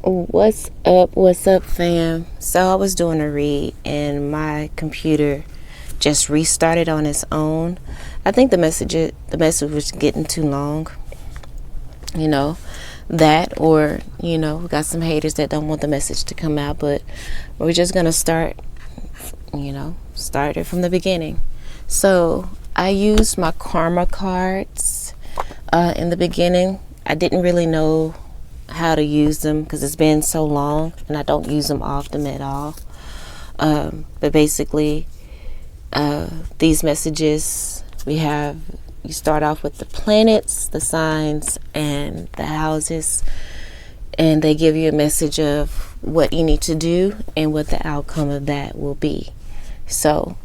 What's up, fam? So I was doing a read and my computer just restarted on its own. I think the message was getting too long, you know, that or we got some haters that don't want the message to come out, but we're just gonna start it from the beginning. So I used my karma cards in the beginning. I didn't really know how to use them because it's been so long and I don't use them often at all. But basically, these messages you start off with the planets, the signs, and the houses, and they give you a message of what you need to do and what the outcome of that will be. So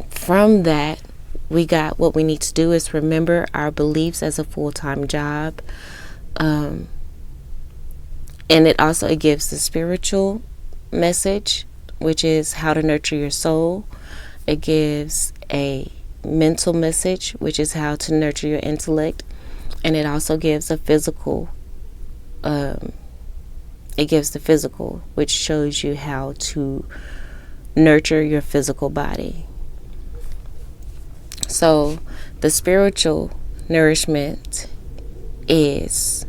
from that, we got what we need to do is remember our beliefs as a full-time job. And it gives the spiritual message, which is how to nurture your soul. It gives a mental message, which is how to nurture your intellect. And it also gives a physical, it gives the physical, which shows you how to nurture your physical body. So the spiritual nourishment is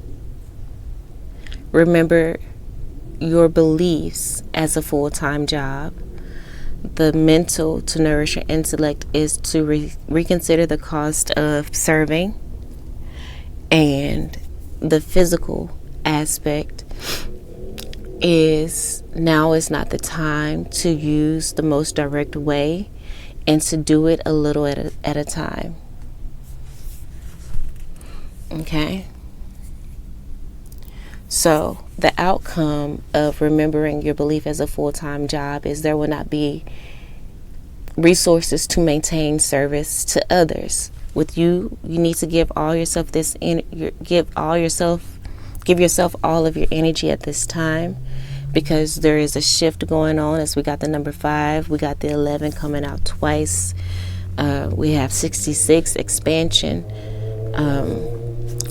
remember your beliefs as a full-time job. The mental, to nourish your intellect, is to reconsider the cost of serving. And the physical aspect is now is not the time to use the most direct way and to do it a little at a time. Okay? So the outcome of remembering your belief as a full-time job is there will not be resources to maintain service to others. With you need to give yourself all of your energy at this time, because there is a shift going on. As we got the number 5, we got the 11 coming out twice. We have 66 expansion.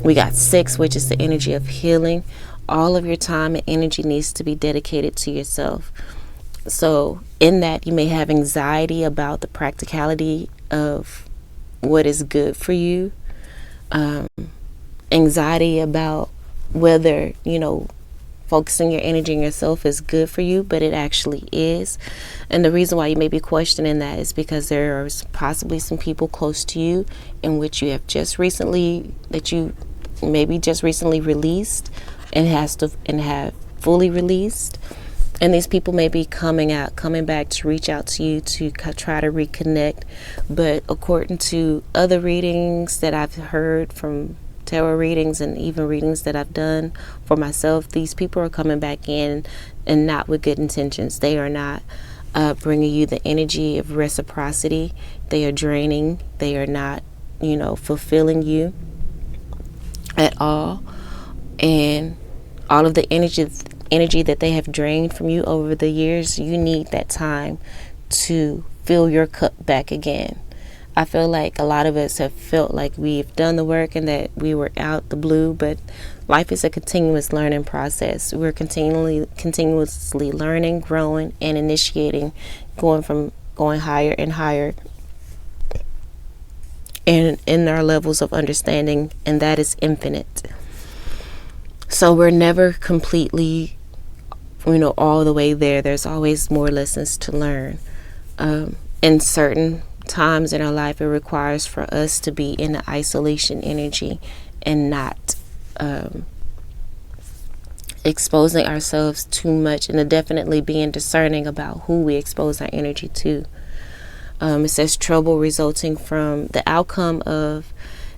We got 6, which is the energy of healing. All of your time and energy needs to be dedicated to yourself. So in that, you may have anxiety about the practicality of what is good for you. Anxiety about whether, focusing your energy on yourself is good for you, but it actually is. And the reason why you may be questioning that is because there are possibly some people close to you in which you have just recently released and have fully released. And these people may be coming back to reach out to you to try to reconnect. But according to other readings that I've heard from tarot readings and even readings that I've done for myself, these people are coming back in and not with good intentions. They are not bringing you the energy of reciprocity. They are draining. They are not, fulfilling you at all. And all of the energy that they have drained from you over the years, you need that time to fill your cup back again. I feel like a lot of us have felt like we've done the work and that we were out the blue, but life is a continuous learning process. We're continuously learning, growing, and initiating, going higher and higher in our levels of understanding, and that is infinite. So we're never completely, all the way there. There's always more lessons to learn. In certain times in our life, it requires for us to be in the isolation energy and not exposing ourselves too much, and to definitely being discerning about who we expose our energy to. It says trouble resulting from the outcome of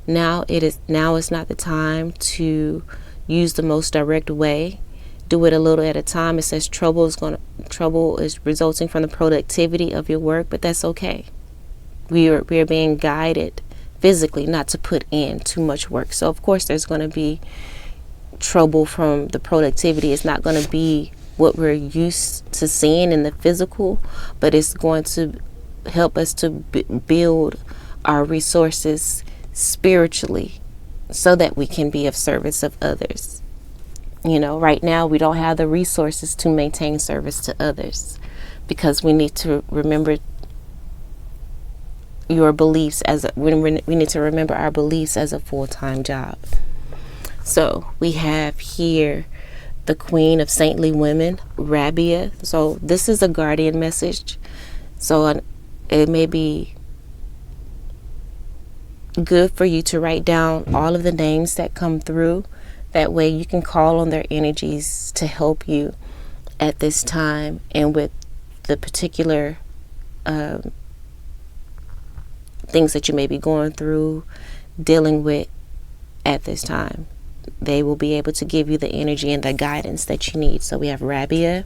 now is not the time to use the most direct way. Do it a little at a time. It says trouble is resulting from the productivity of your work, but that's okay. We are being guided physically not to put in too much work. So of course there's going to be trouble from the productivity. It's not going to be what we're used to seeing in the physical, but it's going to help us to build our resources spiritually so that we can be of service of others. Right now we don't have the resources to maintain service to others, because we need to remember your beliefs we need to remember our beliefs as a full-time job. So we have here the Queen of Saintly Women, Rabia. So this is a guardian message. So it may be good for you to write down all of the names that come through. That way you can call on their energies to help you at this time and with the particular things that you may be going through, dealing with at this time. They will be able to give you the energy and the guidance that you need. So we have Rabia,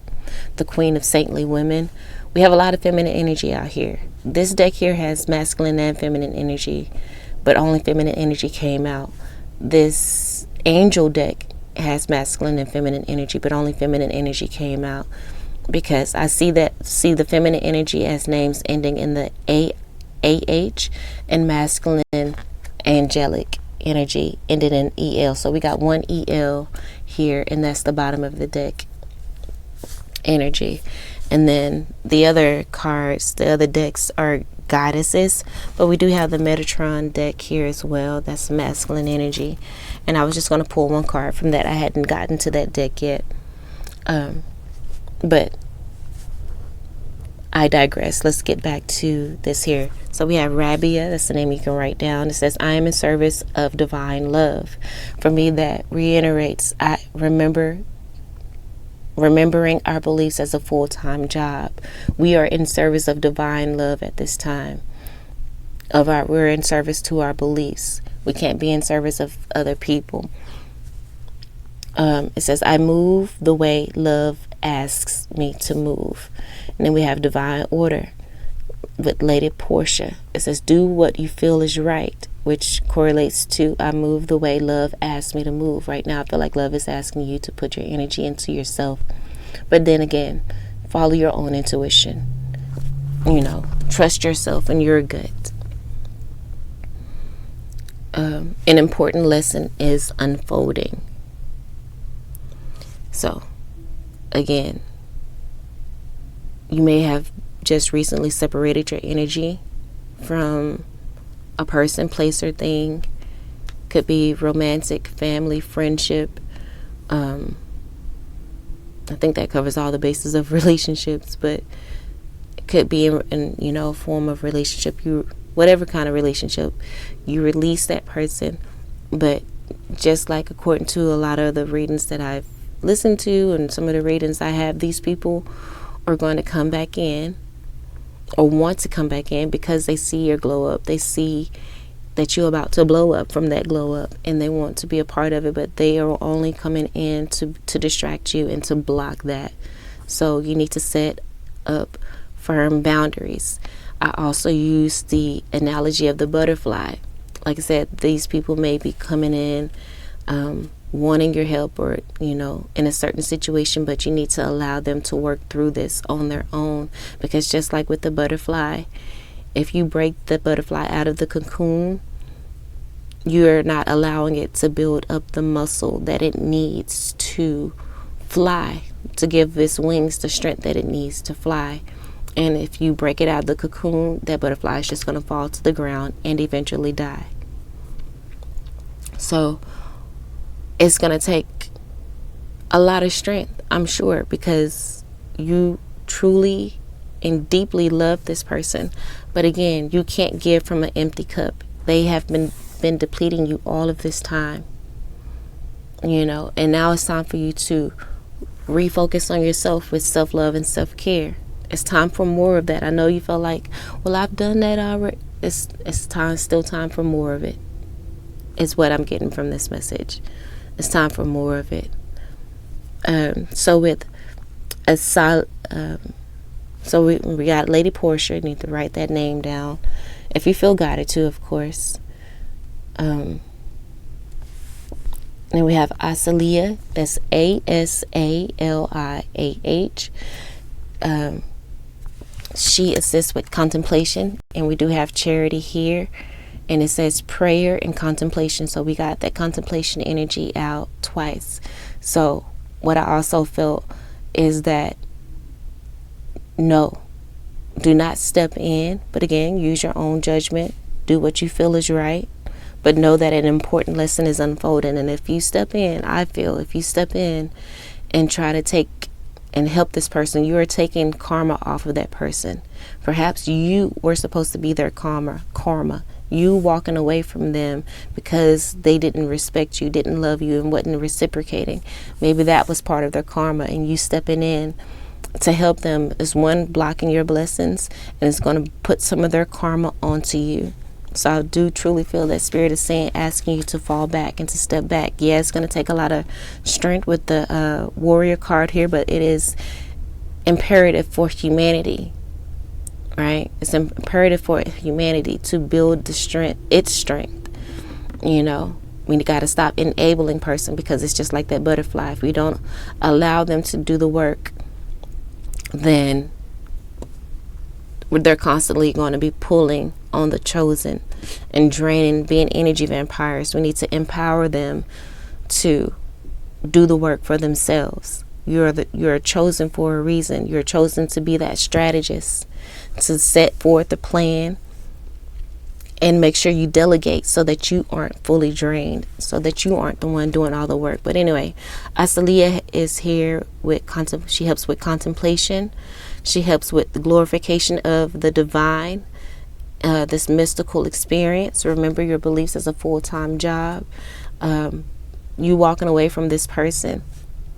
the Queen of Saintly Women. We have a lot of feminine energy out here. This deck here has masculine and feminine energy, but only feminine energy came out. This angel deck has masculine and feminine energy, but only feminine energy came out, because I see the feminine energy as names ending in the AH, and masculine angelic energy ended in EL. So we got one EL here, and that's the bottom of the deck energy. And then the other cards, the other decks are goddesses, but we do have the Metatron deck here as well. That's masculine energy, and I was just going to pull one card from that. I hadn't gotten to that deck yet, but I digress. Let's get back to this here. So we have Rabia. That's the name you can write down. It says, I am in service of divine love. For me, that reiterates remembering our beliefs as a full-time job. We are in service of divine love at this time. We're in service to our beliefs. We can't be in service of other people. It says, I move the way love asks me to move. And then we have divine order with Lady Portia. It says, do what you feel is right, which correlates to I move the way love asks me to move. Right now, I feel like love is asking you to put your energy into yourself. But then again, follow your own intuition. Trust yourself and your gut. An important lesson is unfolding. So, again, you may have just recently separated your energy from a person, place, or thing. Could be romantic, family, friendship. I think that covers all the bases of relationships, but it could be in a form of relationship. Whatever kind of relationship, you release that person. But just like according to a lot of the readings that I've listened to and some of the readings I have, these people are going to come back in or want to come back in because they see your glow up. They see that you're about to blow up from that glow up, and they want to be a part of it, but they are only coming in to distract you and to block that. So you need to set up firm boundaries. I also use the analogy of the butterfly. Like I said, these people may be coming in wanting your help or, in a certain situation, but you need to allow them to work through this on their own. Because just like with the butterfly, if you break the butterfly out of the cocoon, you're not allowing it to build up the muscle that it needs to fly, to give its wings the strength that it needs to fly. And if you break it out of the cocoon, that butterfly is just going to fall to the ground and eventually die. So it's going to take a lot of strength, I'm sure, because you truly and deeply love this person. But again, you can't give from an empty cup. They have been depleting you all of this time, and now it's time for you to refocus on yourself with self-love and self-care. It's time for more of that. I know you feel like, well, I've done that already. It's still time for more of it, is what I'm getting from this message. It's time for more of it. So with a solid, so we got Lady Portia. You need to write that name down if you feel guided to, of course. Then we have Asaliah. That's ASALIAH. She assists with contemplation, and we do have Charity here, and it says prayer and contemplation. So we got that contemplation energy out twice. So what I also felt is that no, do not step in, but again, use your own judgment. Do what you feel is right, but know that an important lesson is unfolding. And if you step in, I feel if you step in and try to take and help this person, you are taking karma off of that person. Perhaps you were supposed to be their karma. You walking away from them because they didn't respect you, didn't love you, and wasn't reciprocating. Maybe that was part of their karma, and you stepping in to help them is one, blocking your blessings, and it's going to put some of their karma onto you. So I do truly feel that Spirit is saying, asking you to fall back and to step back. Yeah, it's going to take a lot of strength with the warrior card here, but it is imperative for humanity, right? It's imperative for humanity to build the strength, its strength. You know, we got to stop enabling person, because it's just like that butterfly. If we don't allow them to do the work, then they're constantly going to be pulling on the chosen and draining, being energy vampires. We need to empower them to do the work for themselves. You're chosen for a reason. You're chosen to be that strategist, to set forth the plan and make sure you delegate so that you aren't fully drained, so that you aren't the one doing all the work. But anyway, Asalia is here with she helps with contemplation. She helps with the glorification of the divine, this mystical experience. Remember your beliefs as a full-time job. You walking away from this person,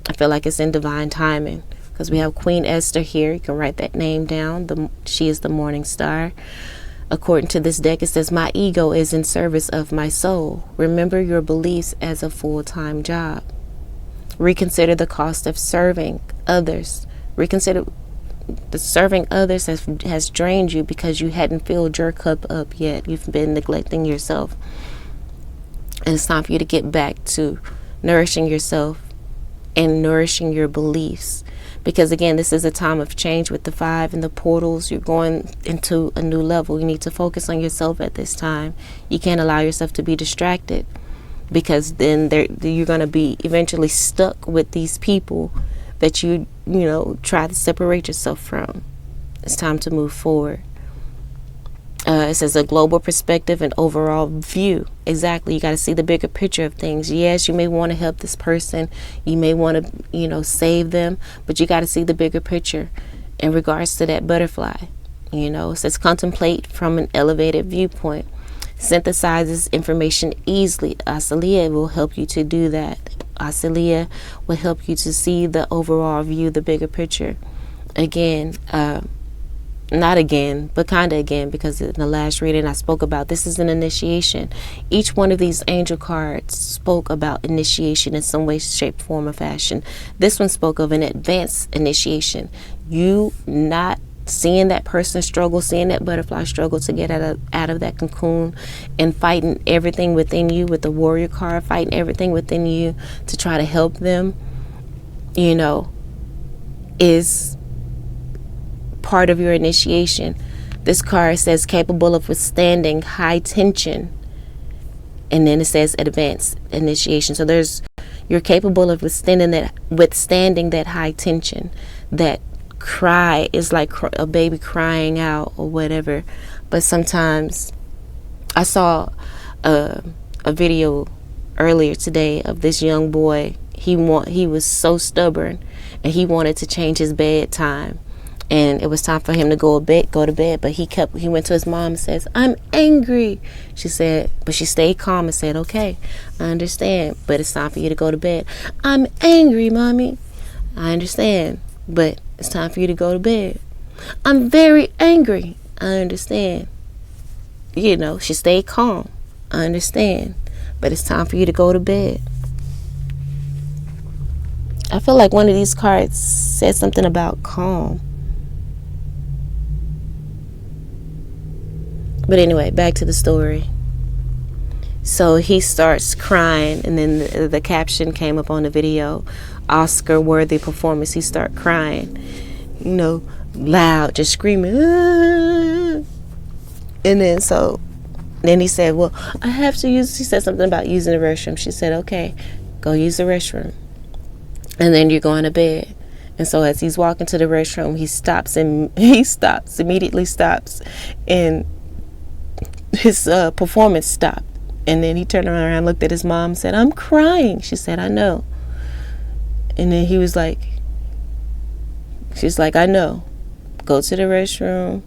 I feel like it's in divine timing, because we have Queen Esther here. You can write that name down. She is the morning star. According to this deck, it says, my ego is in service of my soul. Remember your beliefs as a full-time job. Reconsider the cost of serving others. Reconsider the serving others has drained you because you hadn't filled your cup up yet. You've been neglecting yourself. And it's time for you to get back to nourishing yourself and nourishing your beliefs. Because again, this is a time of change with the 5 and the portals. You're going into a new level. You need to focus on yourself at this time. You can't allow yourself to be distracted, because then you're going to be eventually stuck with these people that you try to separate yourself from. It's time to move forward. It says a global perspective and overall view. Exactly. You got to see the bigger picture of things. Yes, you may want to help this person. You may want to, save them, but you got to see the bigger picture in regards to that butterfly. It says contemplate from an elevated viewpoint. Synthesizes information easily. Asalia will help you to do that. Asalia will help you to see the overall view, the bigger picture. Again, not again, but kind of again, because in the last reading I spoke about this is an initiation. Each one of these angel cards spoke about initiation in some way, shape, form, or fashion. This one spoke of an advanced initiation. You not seeing that person struggle, seeing that butterfly struggle to get out of that cocoon, and fighting everything within you with the warrior card, fighting everything within you to try to help them, is part of your initiation. This card says capable of withstanding high tension, and then it says advanced initiation. So you're capable of withstanding that high tension. That cry is like a baby crying out or whatever. But sometimes I saw a video earlier today of this young boy. He was so stubborn, and he wanted to change his bedtime. And it was time for him to go to bed, but he went to his mom and says, I'm angry. She said, but she stayed calm and said, okay, I understand, but it's time for you to go to bed. I'm angry, mommy. I understand, but it's time for you to go to bed. I'm very angry. I understand. She stayed calm. I understand, but it's time for you to go to bed. I feel like one of these cards said something about calm. But anyway, back to the story. So he starts crying, and then the caption came up on the video, Oscar-worthy performance. He started crying, loud, just screaming. Ah! And then he said, well, I have to he said something about using the restroom. She said, okay, go use the restroom. and then you're going to bed. And so as he's walking to the restroom, immediately stops, and his performance stopped. And then he turned around, looked at his mom, said, "I'm crying." She said, "I know." And then he was like, she's like, "I know. Go to the restroom,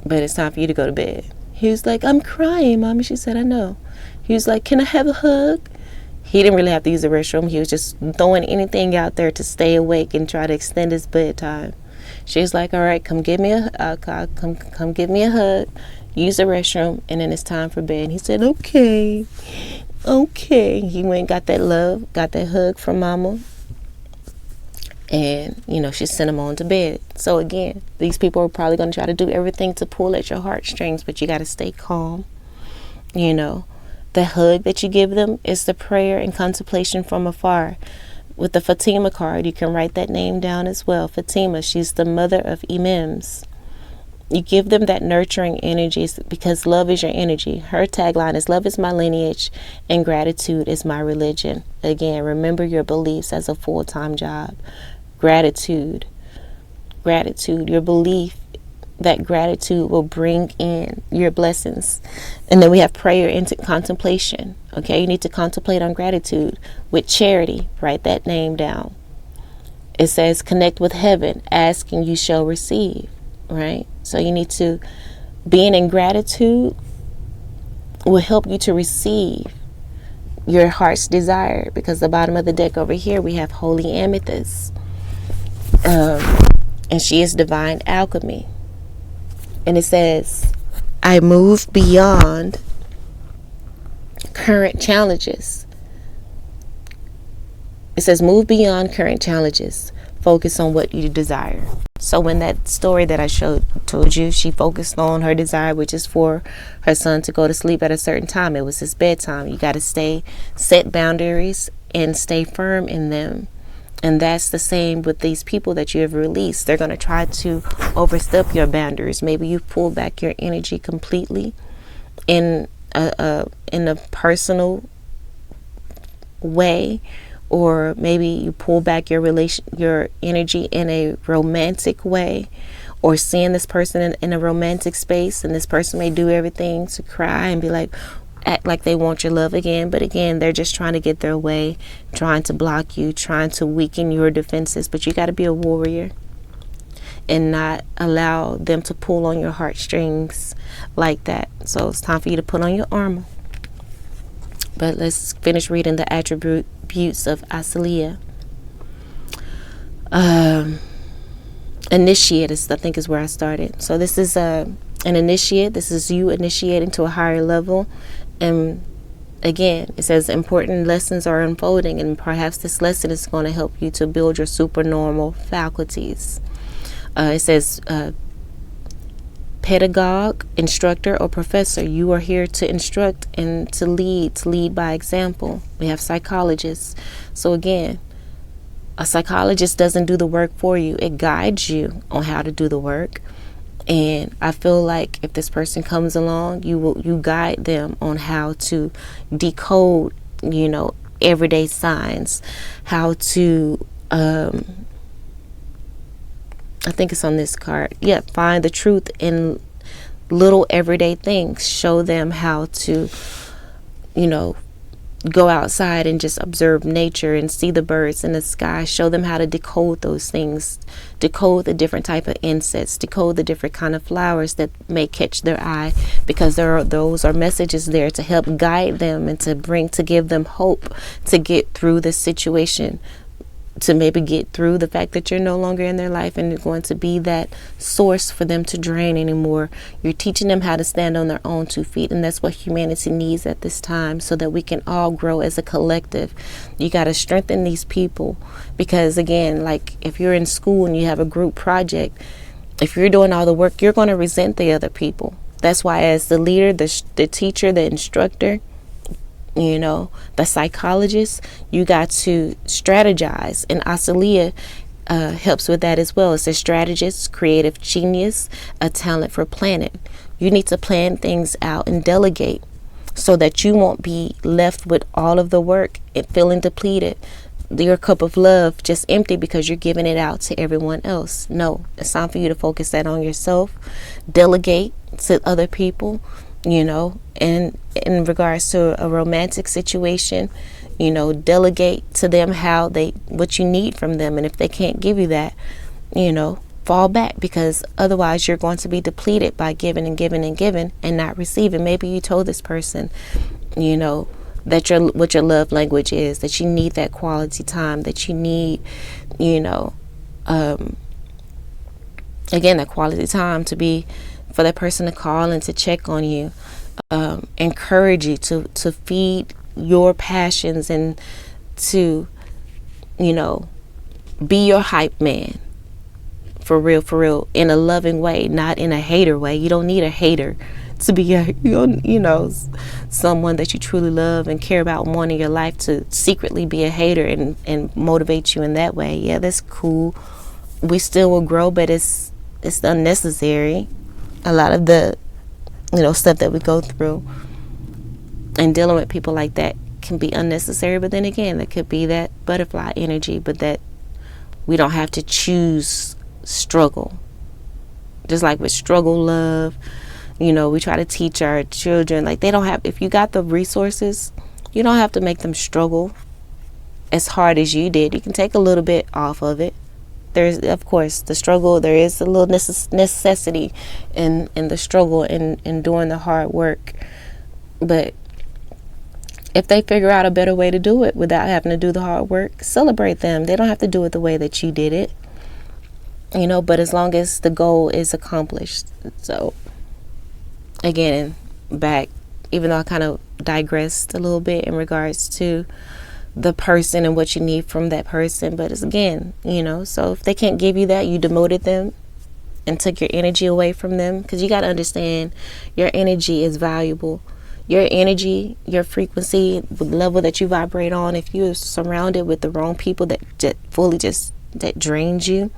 but it's time for you to go to bed." He was like, "I'm crying, Mommy." She said, "I know." He was like, "Can I have a hug?" He didn't really have to use the restroom. He was just throwing anything out there to stay awake and try to extend his bedtime. She was like, "All right, come give me come give me a hug. Use the restroom, and then it's time for bed." And he said, "Okay, okay." He went and got that love, got that hug from Mama, and she sent him on to bed. So again, these people are probably going to try to do everything to pull at your heartstrings, but you got to stay calm. The hug that you give them is the prayer and contemplation from afar. With the Fatima card, you can write that name down as well. Fatima, she's the mother of imams. You give them that nurturing energy because love is your energy. Her tagline is, "Love is my lineage and gratitude is my religion." Again, remember your beliefs as a full-time job. Gratitude, your belief that gratitude will bring in your blessings. And then we have prayer into contemplation. Okay, you need to contemplate on gratitude. With charity, write that name down. It says, "Connect with heaven, asking you shall receive." Right? So you need to, being in gratitude will help you to receive your heart's desire, because the bottom of the deck over here we have holy amethyst, and she is divine alchemy. And it says, "I move beyond current challenges." It says, "Move beyond current challenges. Focus on what you desire." So in that story that I told you, she focused on her desire, which is for her son to go to sleep at a certain time. It was his bedtime. You got to set boundaries and stay firm in them. And that's the same with these people that you have released. They're going to try to overstep your boundaries. Maybe you pull back your energy completely in a personal way, or maybe you pull back your energy in a romantic way, or seeing this person in a romantic space, and this person may do everything to cry and act like they want your love again. But again, they're just trying to get their way, trying to block you, trying to weaken your defenses. But you got to be a warrior and not allow them to pull on your heartstrings like that. So it's time for you to put on your armor. But let's finish reading the attributes of Asaliya. Initiate, I think, is where I started. So this is an initiate. This is you initiating to a higher level. And again, it says important lessons are unfolding, and perhaps this lesson is going to help you to build your supernormal faculties. It says pedagogue, instructor, or professor. You are here to instruct and to lead by example. We have psychologists. So again, a psychologist doesn't do the work for you. It guides you on how to do the work. And I feel like if this person comes along, you guide them on how to decode, everyday signs, how to, I think it's on this card. Yeah, find the truth in little everyday things. Show them how to, go outside and just observe nature and see the birds in the sky. Show them how to decode those things, decode the different type of insects, decode the different kind of flowers that may catch their eye, because those are messages there to help guide them and to give them hope to get through the situation, to maybe get through the fact that you're no longer in their life and you're going to be that source for them to drain anymore. You're teaching them how to stand on their own 2 feet, and that's what humanity needs at this time, so that we can all grow as a collective. You got to strengthen these people, because again, like if you're in school and you have a group project, if you're doing all the work, you're going to resent the other people. That's why as the leader, the teacher, the instructor, the psychologist, you got to strategize. And Asaliya helps with that as well. It's a strategist, creative genius, a talent for planning. You need to plan things out and delegate, so that you won't be left with all of the work and feeling depleted. your cup of love just empty because you're giving it out to everyone else. No, it's time for you to focus that on yourself. Delegate to other people, and in regards to a romantic situation, delegate to them what you need from them. And if they can't give you that, fall back, because otherwise you're going to be depleted by giving and giving and giving and not receiving. Maybe you told this person, that what your love language is, that you need that quality time, that you need, again, that quality time to be for that person to call and to check on you, encourage you to feed your passions, and to, be your hype man. For real, in a loving way, not in a hater way. You don't need a hater to be someone that you truly love and care about and want in your life to secretly be a hater and motivate you in that way. Yeah, that's cool. We still will grow, but it's unnecessary. A lot of the stuff that we go through and dealing with people like that can be unnecessary. But then again, that could be that butterfly energy, but that we don't have to choose struggle. Just like with struggle love, we try to teach our children, like, if you got the resources, you don't have to make them struggle as hard as you did. You can take a little bit off of it. There's, of course, the struggle. There is a little necessity in the struggle and doing the hard work. But if they figure out a better way to do it without having to do the hard work, celebrate them. They don't have to do it the way that you did it. But as long as the goal is accomplished. So, again, back, even though I kind of digressed a little bit in regards to the person and what you need from that person, but it's, again, so if they can't give you that, you demoted them and took your energy away from them, because you got to understand your energy is valuable. Your energy, your frequency, the level that you vibrate on, if you're surrounded with the wrong people that that drains you,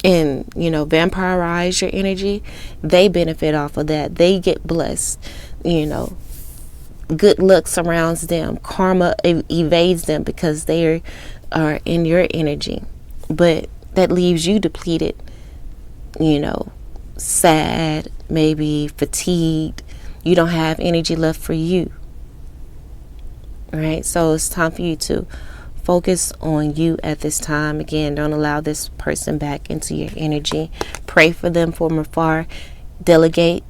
and vampirize your energy, they benefit off of that. They get blessed. Good luck surrounds them. Karma evades them because they are in your energy. But that leaves you depleted, sad, maybe fatigued. You don't have energy left for you. Right? So it's time for you to focus on you at this time. Again, don't allow this person back into your energy. Pray for them from afar. Delegate,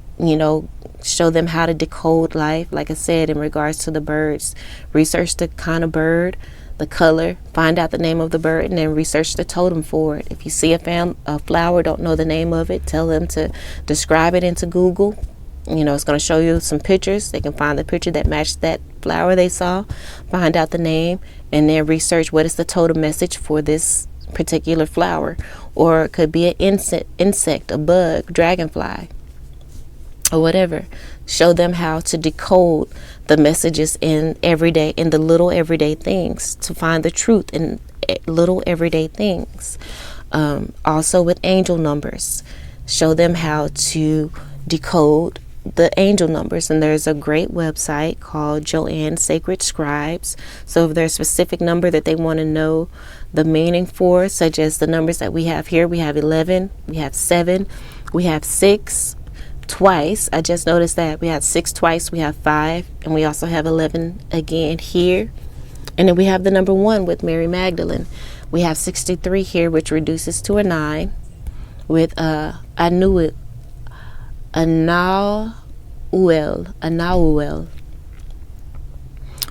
show them how to decode life. Like I said, in regards to the birds, research the kind of bird, the color, find out the name of the bird, and then research the totem for it. If you see a flower, don't know the name of it, tell them to describe it into Google. It's going to show you some pictures. They can find the picture that matched that flower they saw, find out the name, and then research what is the totem message for this particular flower. Or it could be an insect, a bug, dragonfly, or whatever. Show them how to decode the messages in the little everyday things, to find the truth in little everyday things. Also with angel numbers, show them how to decode the angel numbers. And there's a great website called Joanne Sacred Scribes. So if there's a specific number that they want to know the meaning for, such as the numbers that we have here, we have 11, we have 7, we have 6 twice. I just noticed that we have 6 twice, we have 5, and we also have 11 again here. And then we have the number 1 with Mary Magdalene. We have 63 here, which reduces to a 9 with Anauel.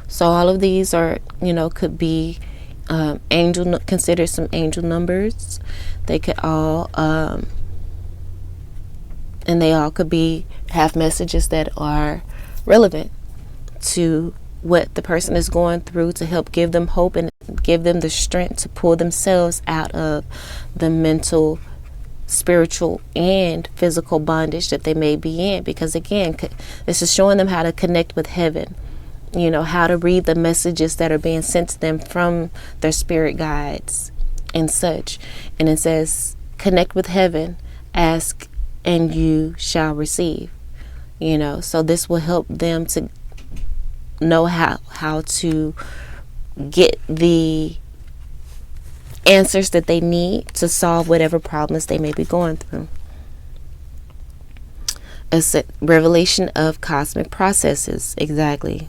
So all of these are, could be considered some angel numbers. They could all and they all could have messages that are relevant to what the person is going through, to help give them hope and give them the strength to pull themselves out of the mental, spiritual, and physical bondage that they may be in. Because again, this is showing them how to connect with heaven, how to read the messages that are being sent to them from their spirit guides and such. And it says, connect with heaven, ask and you shall receive. So this will help them to know how to get the answers that they need to solve whatever problems they may be going through. It's a revelation of cosmic processes. Exactly.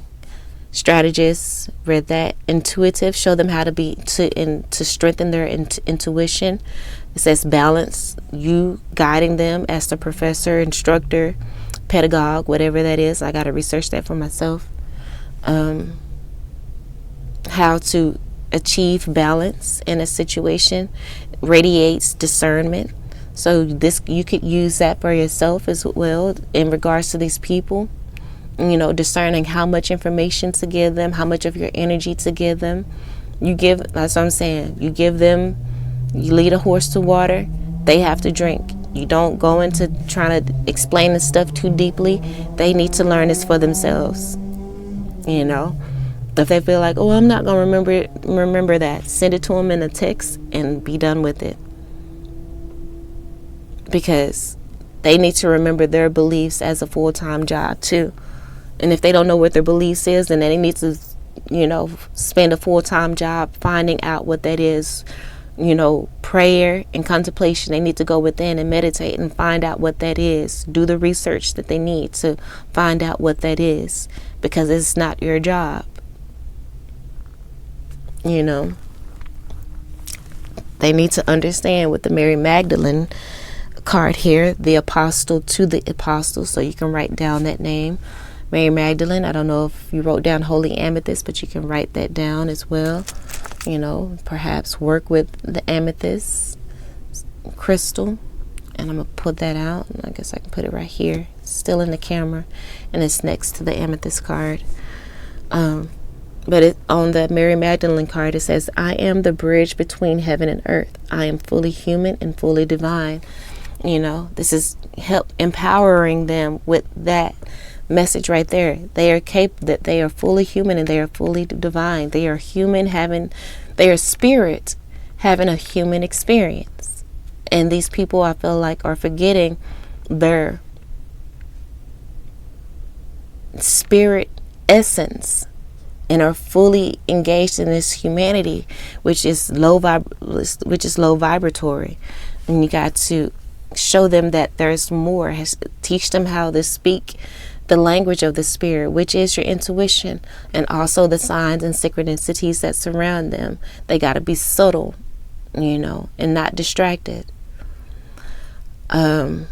Strategists, read that. Intuitive, show them how to be to strengthen their intuition. It says balance, you guiding them as the professor, instructor, pedagogue, whatever that is. I got to research that for myself. How to achieve balance in a situation. Radiates discernment. So this, you could use that for yourself as well in regards to these people. Discerning how much information to give them, how much of your energy to give them. That's what I'm saying. You lead a horse to water, they have to drink. You don't go into trying to explain the stuff too deeply. They need to learn this for themselves. If they feel like, oh, I'm not going to remember that, send it to them in a text and be done with it. Because they need to remember their beliefs as a full-time job too. And if they don't know what their beliefs is, then they need to, spend a full-time job finding out what that is. Prayer and contemplation. They need to go within and meditate and find out what that is. Do the research that they need to find out what that is. Because it's not your job. They need to understand with the Mary Magdalene card here, the apostle to the apostles. So you can write down that name. Mary Magdalene. I don't know if you wrote down Holy Amethyst, but you can write that down as well. Perhaps work with the amethyst crystal. And I'm going to put that out. I guess I can put it right here. It's still in the camera. And it's next to the amethyst card. But on the Mary Magdalene card, it says, I am the bridge between heaven and earth. I am fully human and fully divine. This is help empowering them with that message right there. They are capable, that they are fully human and they are fully divine. They are human they are spirit having a human experience. And these people, I feel like, are forgetting their spirit essence and are fully engaged in this humanity, which is low vibratory. And you got to show them that there's more. Teach them how to speak the language of the spirit, which is your intuition, and also the signs and synchronicities that surround them. They got to be subtle, and not distracted. And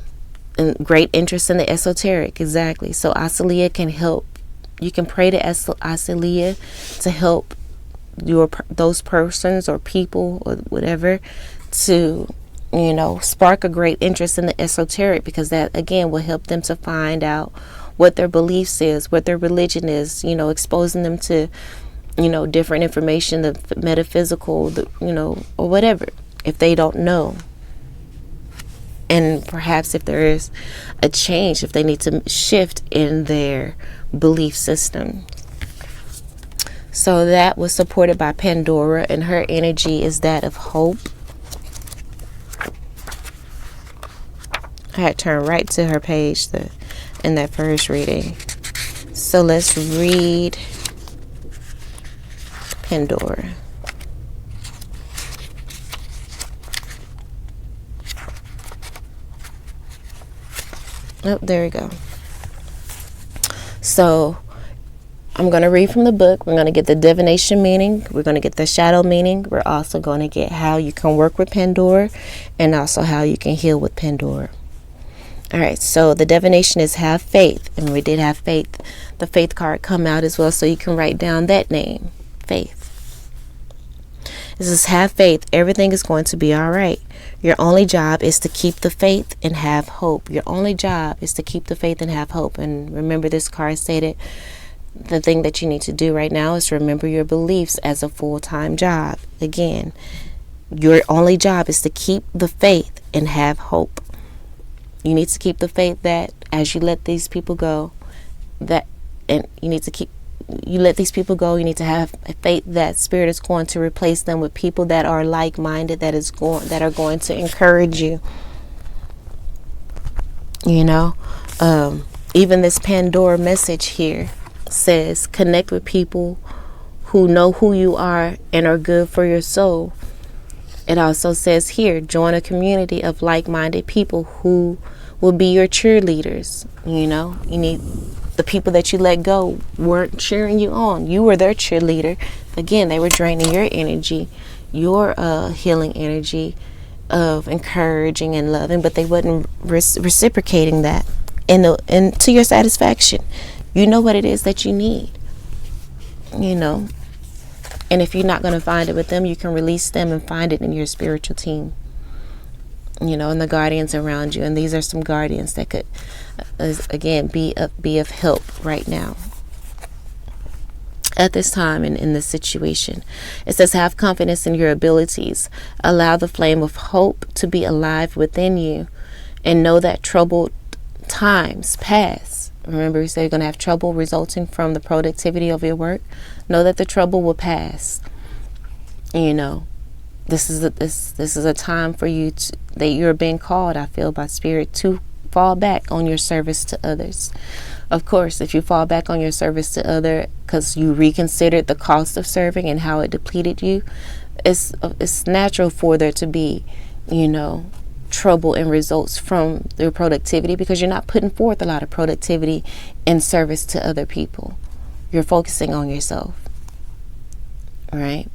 great interest in the esoteric. Exactly. So Asilia can help. You can pray to Asilia to help those persons or people or whatever to spark a great interest in the esoteric, because that again will help them to find out what their beliefs is, what their religion is, exposing them to different information, the metaphysical, or whatever, if they don't know. And perhaps if there is a change, if they need to shift in their belief system. So that was supported by Pandora, and her energy is that of hope. I had turned right to her page in that first reading. So let's read Pandora. Oh, there we go. So I'm going to read from the book. We're going to get the divination meaning. We're going to get the shadow meaning. We're also going to get how you can work with Pandora, and also how you can heal with Pandora. All right, so the divination is have faith, and we did have faith. The faith card come out as well, so you can write down that name, faith. This is have faith. Everything is going to be all right. Your only job is to keep the faith and have hope. Your only job is to keep the faith and have hope. And remember, this card stated the thing that you need to do right now is remember your beliefs as a full-time job. Again, your only job is to keep the faith and have hope. You need to keep the faith that as you let these people go, you need to have faith that Spirit is going to replace them with people that are like-minded, that are going to encourage you. Even this Pandora message here, says connect with people who know who you are and are good for your soul. It also says here, join a community of like-minded people who will be your cheerleaders. You know, you need the people that you let go weren't cheering you on. You were their cheerleader. Again, they were draining your energy, your healing energy of encouraging and loving, but they wasn't reciprocating that and to your satisfaction. You know what it is that you need, you know. And if you're not going to find it with them, you can release them and find it in your spiritual team, you know, and the guardians around you. And these are some guardians that could, again, be of help right now at this time and in this situation. It says, have confidence in your abilities. Allow the flame of hope to be alive within you, and know that troubled times pass. Remember, we said you're going to have trouble resulting from the productivity of your work. Know that the trouble will pass. You know, this is a time for you that you're being called, I feel, by Spirit, to fall back on your service to others. Of course, if you fall back on your service to other because you reconsidered the cost of serving and how it depleted you, it's natural for there to be, you know, trouble and results from their productivity, because you're not putting forth a lot of productivity in service to other people. You're focusing on yourself, right?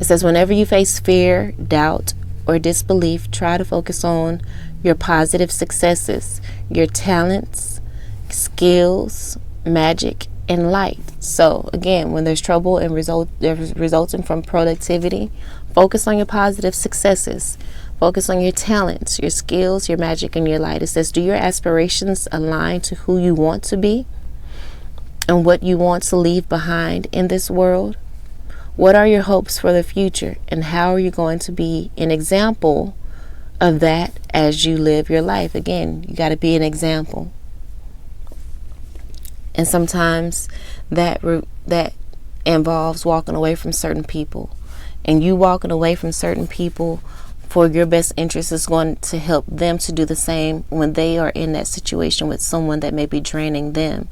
It says, whenever you face fear, doubt, or disbelief, try to focus on your positive successes, your talents, skills, magic, and light. So again, when there's trouble and resulting from productivity, focus on your positive successes. Focus on your talents, your skills, your magic, and your light. It says, do your aspirations align to who you want to be and what you want to leave behind in this world? What are your hopes for the future, and how are you going to be an example of that as you live your life? Again, you got to be an example. And sometimes that involves walking away from certain people. And you walking away from certain people for your best interest is going to help them to do the same when they are in that situation with someone that may be draining them,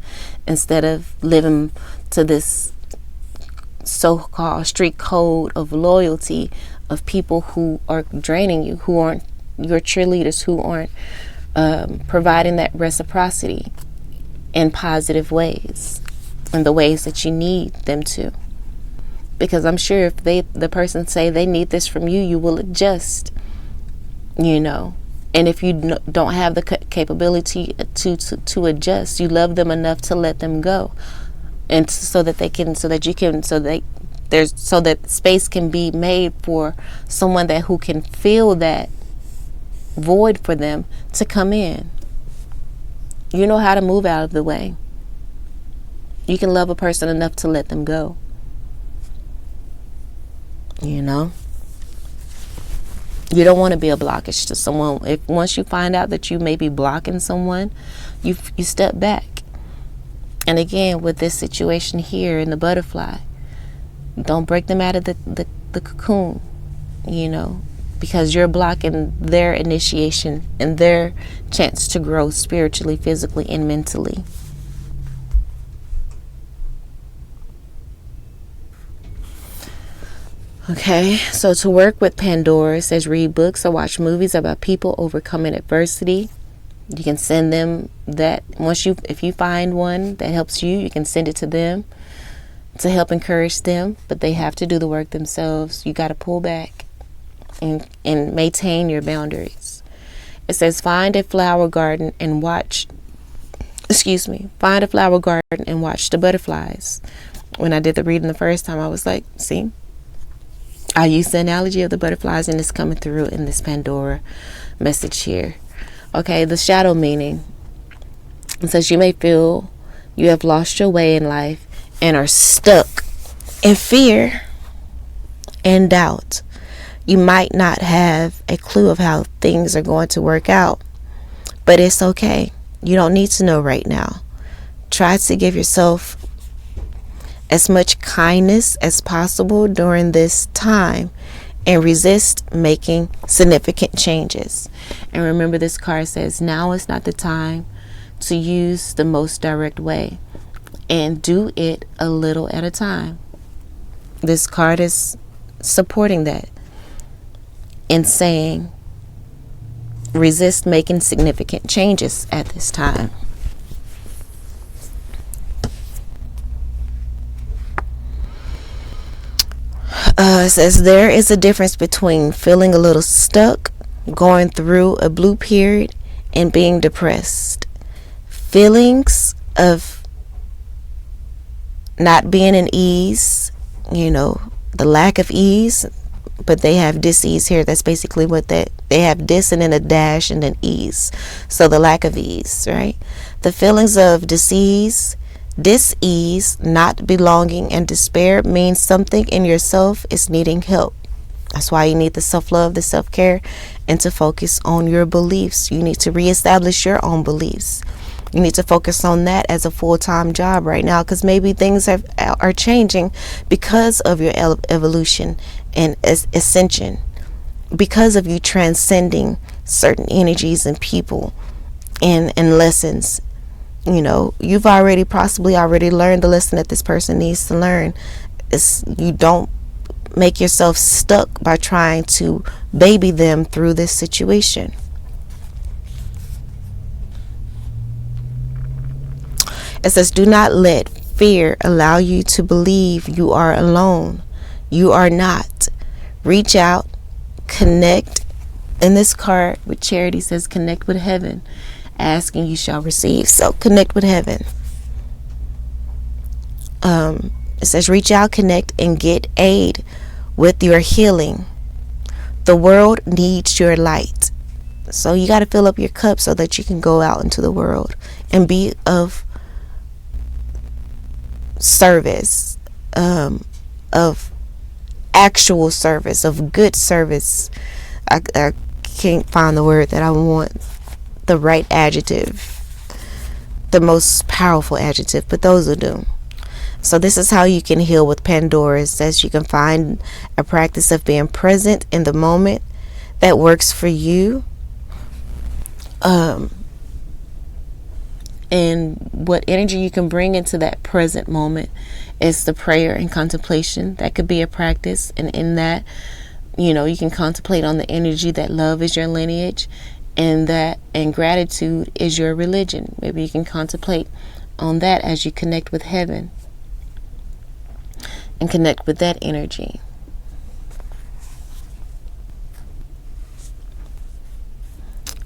instead of living to this so-called street code of loyalty of people who are draining you, who aren't your cheerleaders, who aren't providing that reciprocity in positive ways, in the ways that you need them to. Because I'm sure if the person say they need this from you, you will adjust, you know. And if you don't have the capability to adjust, you love them enough to let them go, and so that space can be made for someone who can fill that void for them to come in. You know how to move out of the way. You can love a person enough to let them go. You know? You don't want to be a blockage to someone. If once you find out that you may be blocking someone, you step back. And again, with this situation here in the butterfly, don't break them out of the cocoon, you know, because you're blocking their initiation and their chance to grow spiritually, physically, and mentally. Okay, so to work with Pandora, it says read books or watch movies about people overcoming adversity. You can send them that. If you find one that helps you, you can send it to them to help encourage them, but they have to do the work themselves. You got to pull back and maintain your boundaries. It says find a flower garden and watch the butterflies. When I did the reading the first time, I was like, see, I used the analogy of the butterflies, and it's coming through in this Pandora message here. Okay, the shadow meaning. It says you may feel you have lost your way in life and are stuck in fear and doubt. You might not have a clue of how things are going to work out, but it's okay. You don't need to know right now. Try to give yourself as much kindness as possible during this time and resist making significant changes. And remember, this card says now is not the time to use the most direct way, and do it a little at a time. This card is supporting that and saying resist making significant changes at this time. It says there is a difference between feeling a little stuck, going through a blue period, and being depressed. Feelings of not being in ease, the lack of ease, but they have dis-ease here. That's basically what they have, dis and then a dash and then ease. So the lack of ease, right? The feelings of dis-ease, not belonging, and despair means something in yourself is needing help. That's why you need the self-love, the self-care, and to focus on your beliefs. You need to reestablish your own beliefs. You need to focus on that as a full-time job right now, because maybe things are changing because of your evolution and ascension, because of you transcending certain energies and people and lessons. You've possibly already learned the lesson that this person needs to learn. You don't make yourself stuck by trying to baby them through this situation. It says, do not let fear allow you to believe you are alone. You are not. Reach out, connect. And this card with Charity says, connect with heaven. Ask and you shall receive. So connect with heaven. It says, reach out, connect, and get aid with your healing. The world needs your light. So you got to fill up your cup so that you can go out into the world and be of service, of actual service, of good service. I can't find the word that I want, the right adjective, the most powerful adjective, but those will do. So this is how you can heal with Pandora. It says you can find a practice of being present in the moment that works for you. And what energy you can bring into that present moment is the prayer and contemplation. That could be a practice. And in that, you can contemplate on the energy that love is your lineage, and gratitude is your religion. Maybe you can contemplate on that as you connect with heaven and connect with that energy.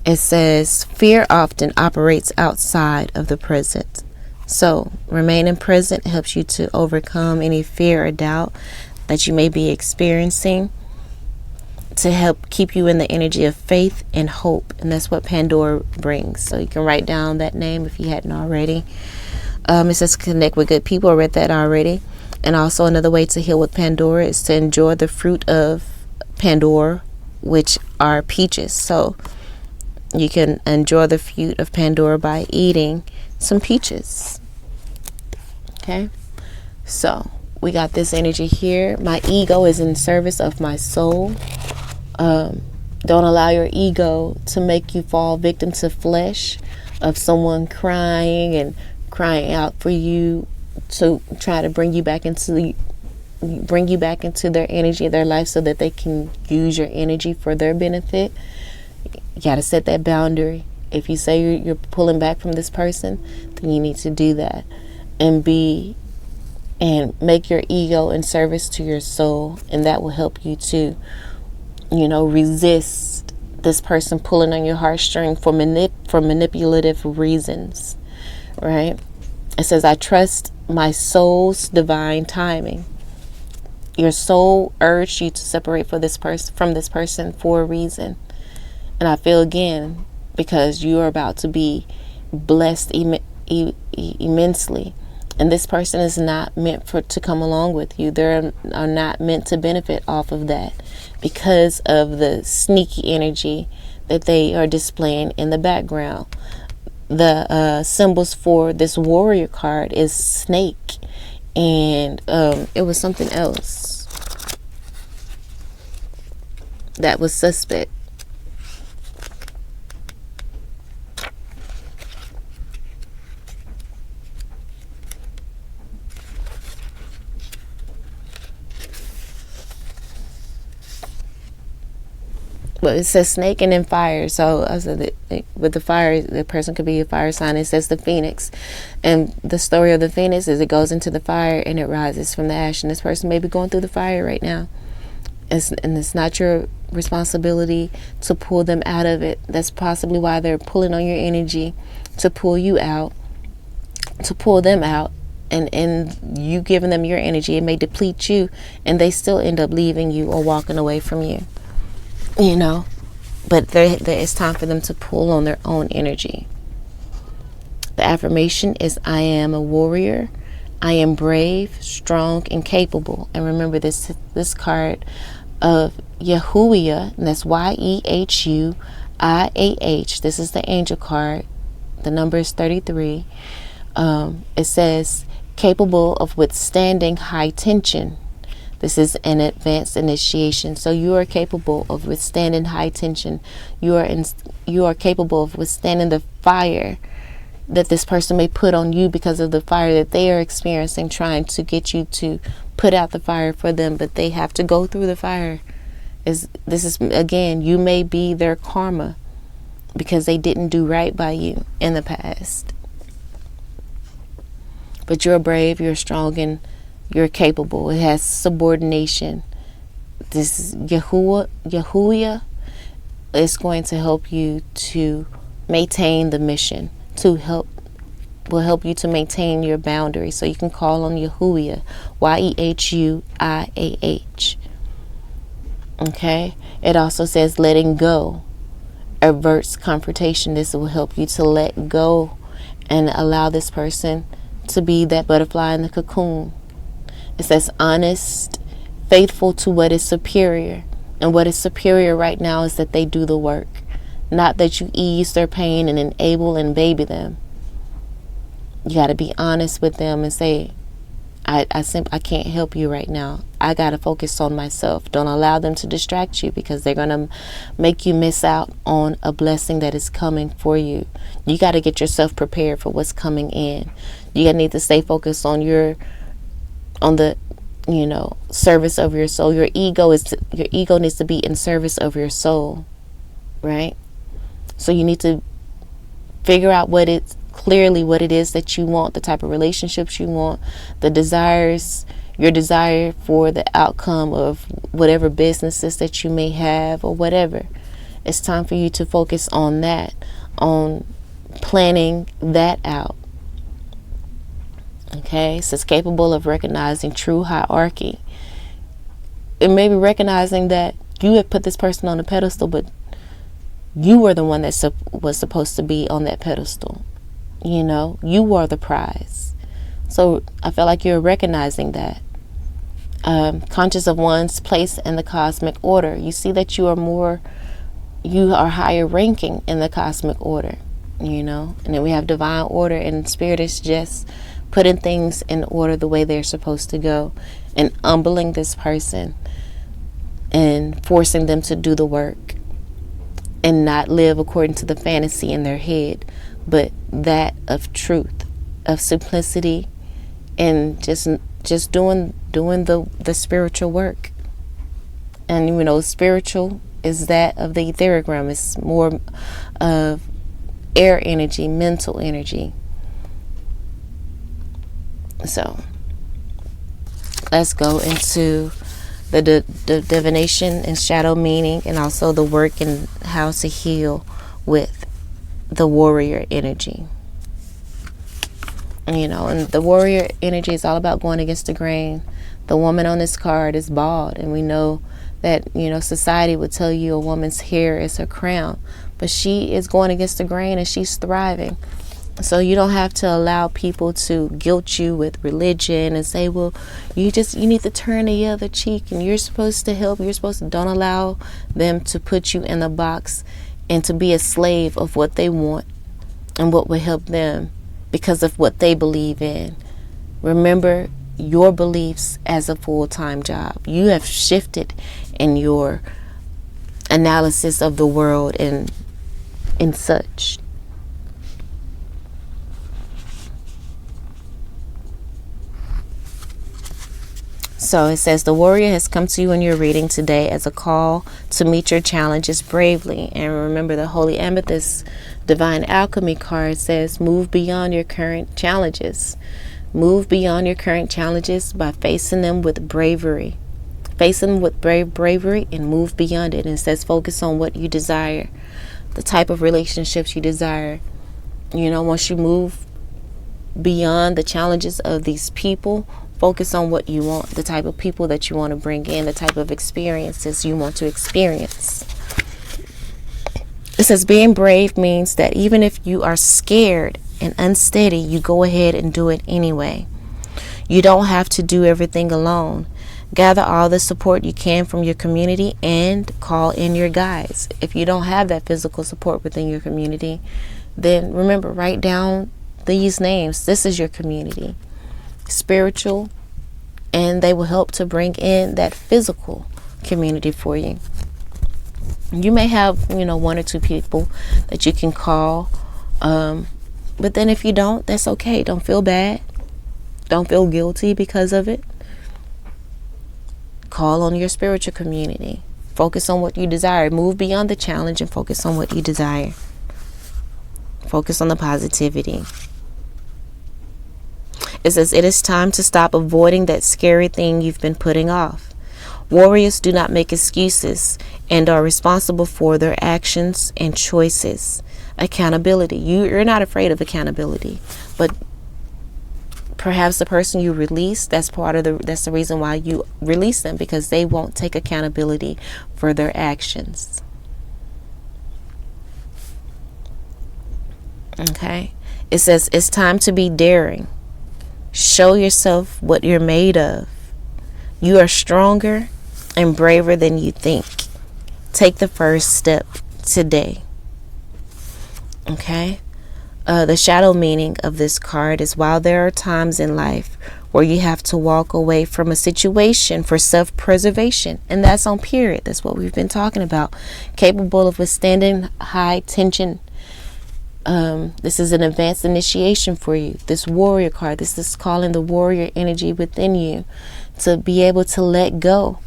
It says fear often operates outside of the present. So remaining present helps you to overcome any fear or doubt that you may be experiencing, to help keep you in the energy of faith and hope. And that's what Pandora brings. So you can write down that name if you hadn't already. It says connect with good people. I read that already. And also another way to heal with Pandora is to enjoy the fruit of Pandora, which are peaches. So you can enjoy the fruit of Pandora by eating some peaches. Okay, so we got this energy here. My ego is in service of my soul. Don't allow your ego to make you fall victim to flesh of someone crying out for you to try to bring you back into their energy, their life, so that they can use your energy for their benefit. You got to set that boundary. If you say you're pulling back from this person, then you need to do that and make your ego in service to your soul, and that will help you to resist this person pulling on your heartstring for manipulative reasons, right? It says, I trust my soul's divine timing. Your soul urged you to separate from this person for a reason. And I feel again, because you are about to be blessed immensely. And this person is not meant to come along with you. They are not meant to benefit off of that because of the sneaky energy that they are displaying in the background. The symbols for this warrior card is snake, and it was something else. that was suspect. But it says snake and then fire. So I said that with the fire, the person could be a fire sign. It says the phoenix. And the story of the phoenix is it goes into the fire and it rises from the ash. And this person may be going through the fire right now. And it's not your responsibility to pull them out of it. That's possibly why they're pulling on your energy to pull you out, to pull them out. And you giving them your energy, it may deplete you and they still end up leaving you or walking away from you. You know, but there it's time for them to pull on their own energy. The affirmation is, I am a warrior. I am brave, strong, and capable. And remember this card of Yahuwah, and that's Yehuiah. This is the angel card. The number is 33. It says, capable of withstanding high tension. This is an advanced initiation. So you are capable of withstanding high tension. You are capable of withstanding the fire that this person may put on you because of the fire that they are experiencing, trying to get you to put out the fire for them, but they have to go through the fire. This is, again, you may be their karma because they didn't do right by you in the past. But you're brave, you're strong, and you're capable. It has subordination. This is Yahuwah is going to help you to maintain the mission, will help you to maintain your boundaries. So you can call on Yahuwah, Yehuiah. Okay. It also says letting go averts confrontation. This will help you to let go and allow this person to be that butterfly in the cocoon. It says honest, faithful to what is superior. And what is superior right now is that they do the work. Not that you ease their pain and enable and baby them. You got to be honest with them and say, I can't help you right now. I got to focus on myself. Don't allow them to distract you because they're going to make you miss out on a blessing that is coming for you. You got to get yourself prepared for what's coming in. You need to stay focused on the service of your soul. Your ego needs to be in service of your soul, right? So you need to figure out what it is that you want, the type of relationships you want, the desires, your desire for the outcome of whatever businesses that you may have or whatever. It's time for you to focus on that, on planning that out. Okay, so it's capable of recognizing true hierarchy. It may be recognizing that you have put this person on a pedestal, but you were the one that was supposed to be on that pedestal. You are the prize. So I feel like you're recognizing that. Conscious of one's place in the cosmic order. You see that you are higher ranking in the cosmic order, and then we have divine order, and spirit is just putting things in order the way they're supposed to go and humbling this person and forcing them to do the work and not live according to the fantasy in their head, but that of truth, of simplicity, and just doing the spiritual work. And spiritual is that of the etheric realm. It's more of air energy, mental energy. So let's go into the divination and shadow meaning, and also the work and how to heal with the warrior energy. And the warrior energy is all about going against the grain. The woman on this card is bald, and we know that society would tell you a woman's hair is her crown, but she is going against the grain and she's thriving. So you don't have to allow people to guilt you with religion and say, well, you need to turn the other cheek and you're supposed to help. Don't allow them to put you in a box and to be a slave of what they want and what will help them because of what they believe in. Remember your beliefs as a full-time job. You have shifted in your analysis of the world and such. So it says the warrior has come to you in your reading today as a call to meet your challenges bravely. And remember, the Holy Amethyst Divine Alchemy card says move beyond your current challenges. Move beyond your current challenges by facing them with bravery. Face them with bravery and move beyond it. And it says focus on what you desire, the type of relationships you desire. Once you move beyond the challenges of these people, focus on what you want, the type of people that you want to bring in, the type of experiences you want to experience. It says being brave means that even if you are scared and unsteady, you go ahead and do it anyway. You don't have to do everything alone. Gather all the support you can from your community and call in your guides. If you don't have that physical support within your community, then remember, write down these names. This is your community. Spiritual, and they will help to bring in that physical community for you. You may have, one or two people that you can call, but then if you don't, that's okay. Don't feel bad. Don't feel guilty because of it. Call on your spiritual community. Focus on what you desire. Move beyond the challenge and focus on what you desire. Focus on the positivity. It says it is time to stop avoiding that scary thing you've been putting off. Warriors do not make excuses and are responsible for their actions and choices. Accountability. You're not afraid of accountability, but perhaps the person you release, that's the reason why you release them, because they won't take accountability for their actions. Okay. It says it's time to be daring. Show yourself what you're made of. You are stronger and braver than you think. Take the first step today. Okay? The shadow meaning of this card is while there are times in life where you have to walk away from a situation for self-preservation, and that's on period. That's what we've been talking about. Capable of withstanding high tension. This is an advanced initiation for you. This warrior card, this is calling the warrior energy within you to be able to let go.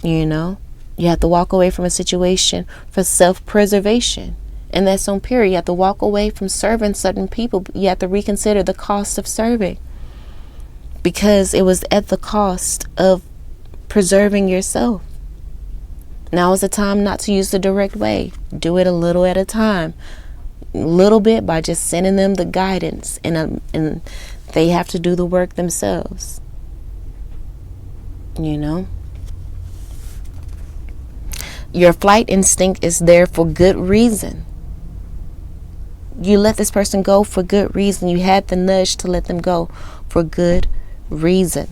You have to walk away from a situation for self-preservation. And that's on period. You have to walk away from serving certain people. You have to reconsider the cost of serving, because it was at the cost of preserving yourself. Now is the time not to use the direct way. Do it a little at a time. Little bit, by just sending them the guidance, and they have to do the work themselves. Your flight instinct is there for good reason. You let this person go for good reason. You had the nudge to let them go for good reason.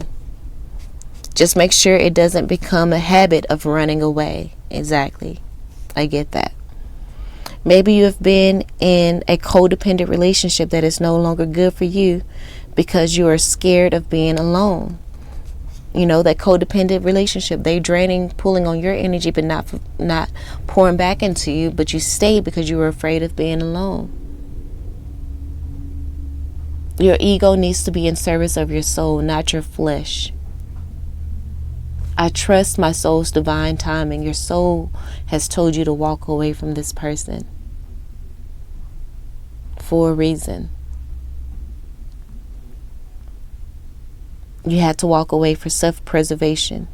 Just make sure it doesn't become a habit of running away. Exactly. I get that. Maybe you have been in a codependent relationship that is no longer good for you because you are scared of being alone. That codependent relationship, they draining, pulling on your energy, but not pouring back into you. But you stayed because you were afraid of being alone. Your ego needs to be in service of your soul, not your flesh. I trust my soul's divine timing. Your soul has told you to walk away from this person for a reason. You had to walk away for self-preservation.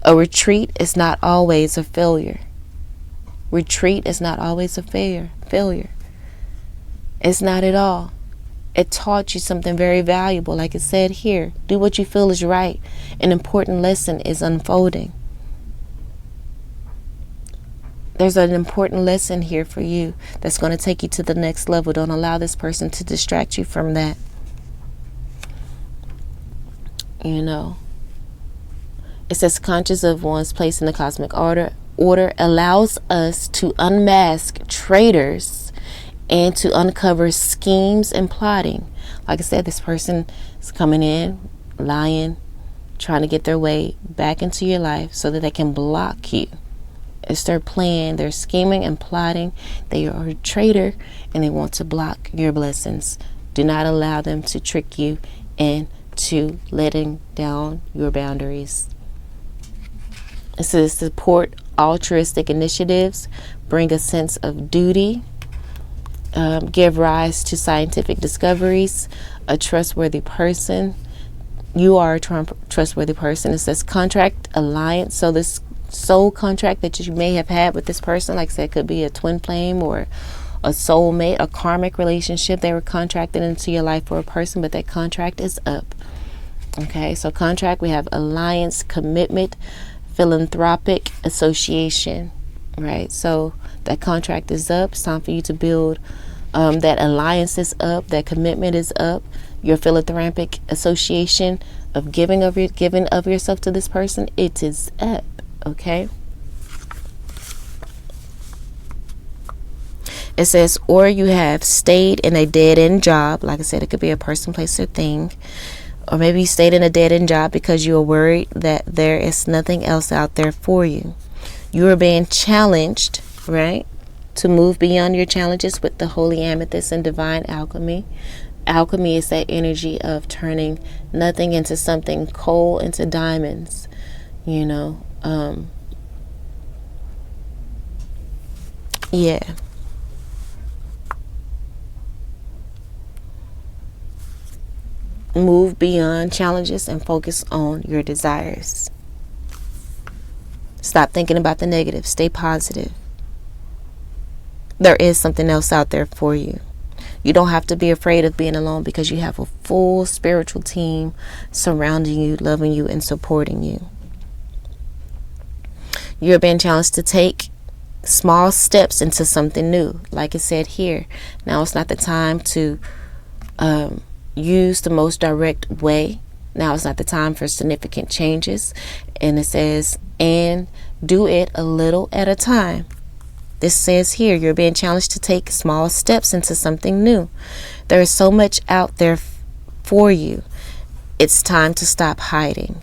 A retreat is not always a failure. Retreat is not always a failure. It's not at all. It taught you something very valuable. Like it said here, do what you feel is right. An important lesson is unfolding. There's an important lesson here for you that's going to take you to the next level. Don't allow this person to distract you from that. It says conscious of one's place in the cosmic order allows us to unmask traitors and to uncover schemes and plotting. Like I said, this person is coming in, lying, trying to get their way back into your life so that they can block you. It's their plan. They're scheming and plotting. They are a traitor and they want to block your blessings. Do not allow them to trick you into letting down your boundaries. It says support altruistic initiatives, bring a sense of duty, give rise to scientific discoveries, a trustworthy person. You are a trustworthy person. It says contract alliance. So this soul contract that you may have had with this person, like I said, could be a twin flame or a soulmate, a karmic relationship. They were contracted into your life for a person, but that contract is up. Okay, so contract, we have alliance, commitment, philanthropic association, right? So that contract is up. It's time for you to build. That alliance is up. That commitment is up. Your philanthropic association of giving of yourself to this person, it is up. Okay. It says, or you have stayed in a dead-end job. Like I said, it could be a person, place, or thing. Or maybe you stayed in a dead-end job because you are worried that there is nothing else out there for you. You are being challenged, right, to move beyond your challenges with the holy amethyst and divine alchemy. Alchemy is that energy of turning nothing into something, coal into diamonds, you know. Yeah. Move beyond challenges and focus on your desires. Stop thinking about the negative. Stay positive. There is something else out there for you. You don't have to be afraid of being alone because you have a full spiritual team surrounding you, loving you, and supporting you. You're being challenged to take small steps into something new. Like it said here, now it's not the time to use the most direct way. Now it's not the time for significant changes. And it says, and do it a little at a time. This says here, you're being challenged to take small steps into something new. There is so much out there for you. It's time to stop hiding.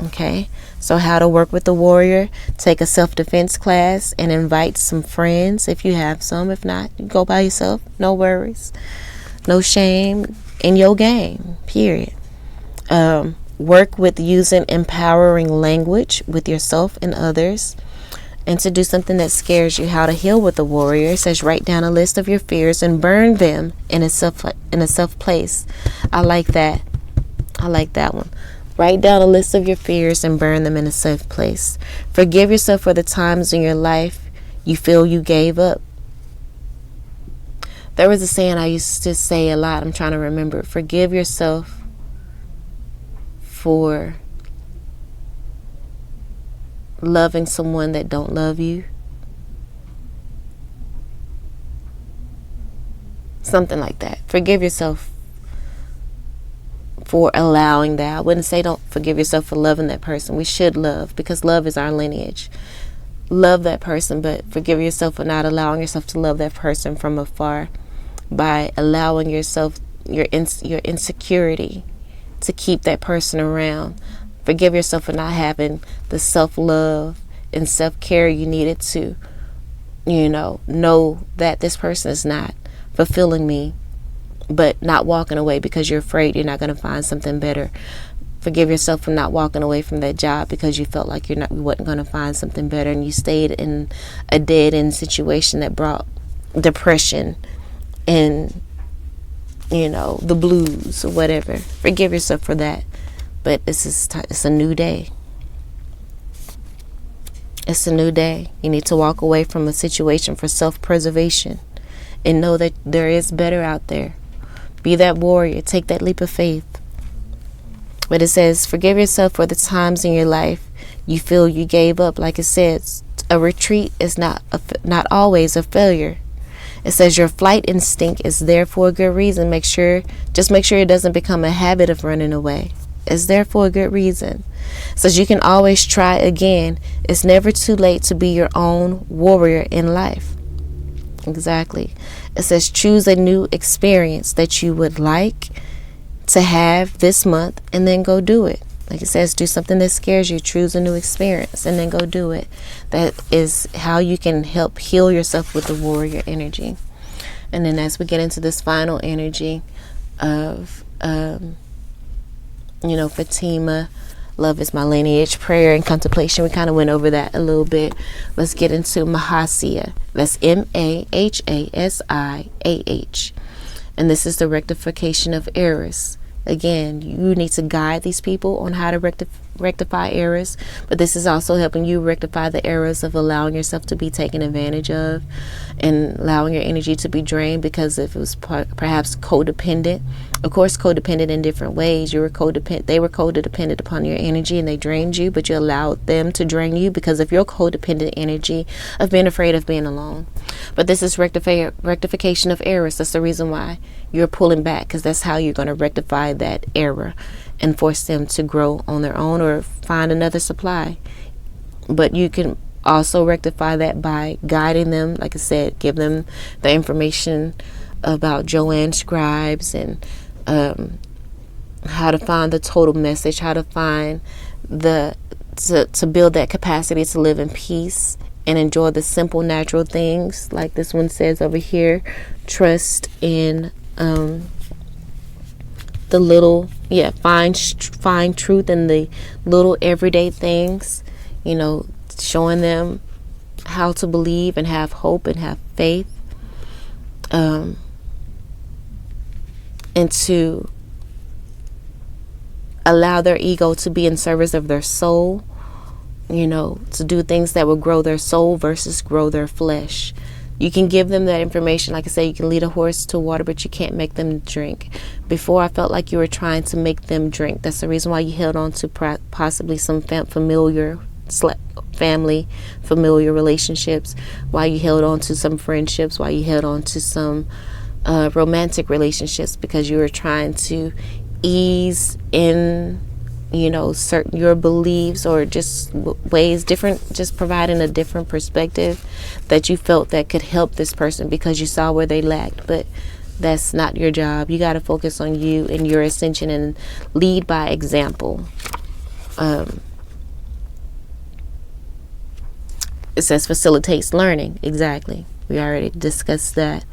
Okay? So how to work with the warrior. Take a self-defense class and invite some friends if you have some. If not, you go by yourself. No worries. No shame in your game. Period. Work with using empowering language with yourself and others. And to do something that scares you, how to heal with the warrior. It says write down a list of your fears and burn them in a safe place. I like that. I like that one. Write down a list of your fears and burn them in a safe place. Forgive yourself for the times in your life you feel you gave up. There was a saying I used to say a lot. I'm trying to remember. Forgive yourself for loving someone that don't love you. Something like that. Forgive yourself for allowing that. I wouldn't say don't forgive yourself for loving that person. We should love because love is our lineage. Love that person, but forgive yourself for not allowing yourself to love that person from afar by allowing yourself your insecurity to keep that person around. Forgive yourself for not having the self-love and self-care you needed to, know that this person is not fulfilling me, but not walking away because you're afraid you're not going to find something better. Forgive yourself for not walking away from that job because you felt like you wasn't going to find something better, and you stayed in a dead-end situation that brought depression and, the blues or whatever. Forgive yourself for that. But it's a new day. It's a new day. You need to walk away from a situation for self-preservation and know that there is better out there. Be that warrior. Take that leap of faith. But it says, forgive yourself for the times in your life you feel you gave up. Like it says, a retreat is not always a failure. It says your flight instinct is there for a good reason. Just make sure it doesn't become a habit of running away. It's there for a good reason. It says you can always try again. It's never too late to be your own warrior in life. Exactly. It says choose a new experience that you would like to have this month and then go do it. Like it says, do something that scares you, choose a new experience, and then go do it. That is how you can help heal yourself with the warrior energy. And then as we get into this final energy of, Fatima, love is my lineage, prayer and contemplation. We kind of went over that a little bit. Let's get into Mahasiah. That's Mahasiah. And this is the rectification of errors. Again, you need to guide these people on how to rectify errors, but this is also helping you rectify the errors of allowing yourself to be taken advantage of and allowing your energy to be drained because if it was perhaps codependent. Of course, codependent in different ways. They were codependent upon your energy and they drained you, but you allowed them to drain you because of your codependent energy of being afraid of being alone. But this is rectification of errors. That's the reason why you're pulling back, because that's how you're going to rectify that error and force them to grow on their own or find another supply. But you can also rectify that by guiding them. Like I said, give them the information about Joanne Scribes and how to find the total message, how to find to build that capacity to live in peace and enjoy the simple natural things, like this one says over here. Trust in the little, find truth in the little everyday things, showing them how to believe and have hope and have faith, and to allow their ego to be in service of their soul, to do things that will grow their soul versus grow their flesh. You can give them that information. Like I say, you can lead a horse to water, but you can't make them drink. Before, I felt like you were trying to make them drink. That's the reason why you held on to possibly some familiar relationships, why you held on to some friendships, why you held on to some romantic relationships, because you were trying to ease in certain your beliefs or just ways different, just providing a different perspective that you felt that could help this person because you saw where they lacked. But that's not your job. You got to focus on you and your ascension and lead by example. It says facilitates learning. Exactly, we already discussed that.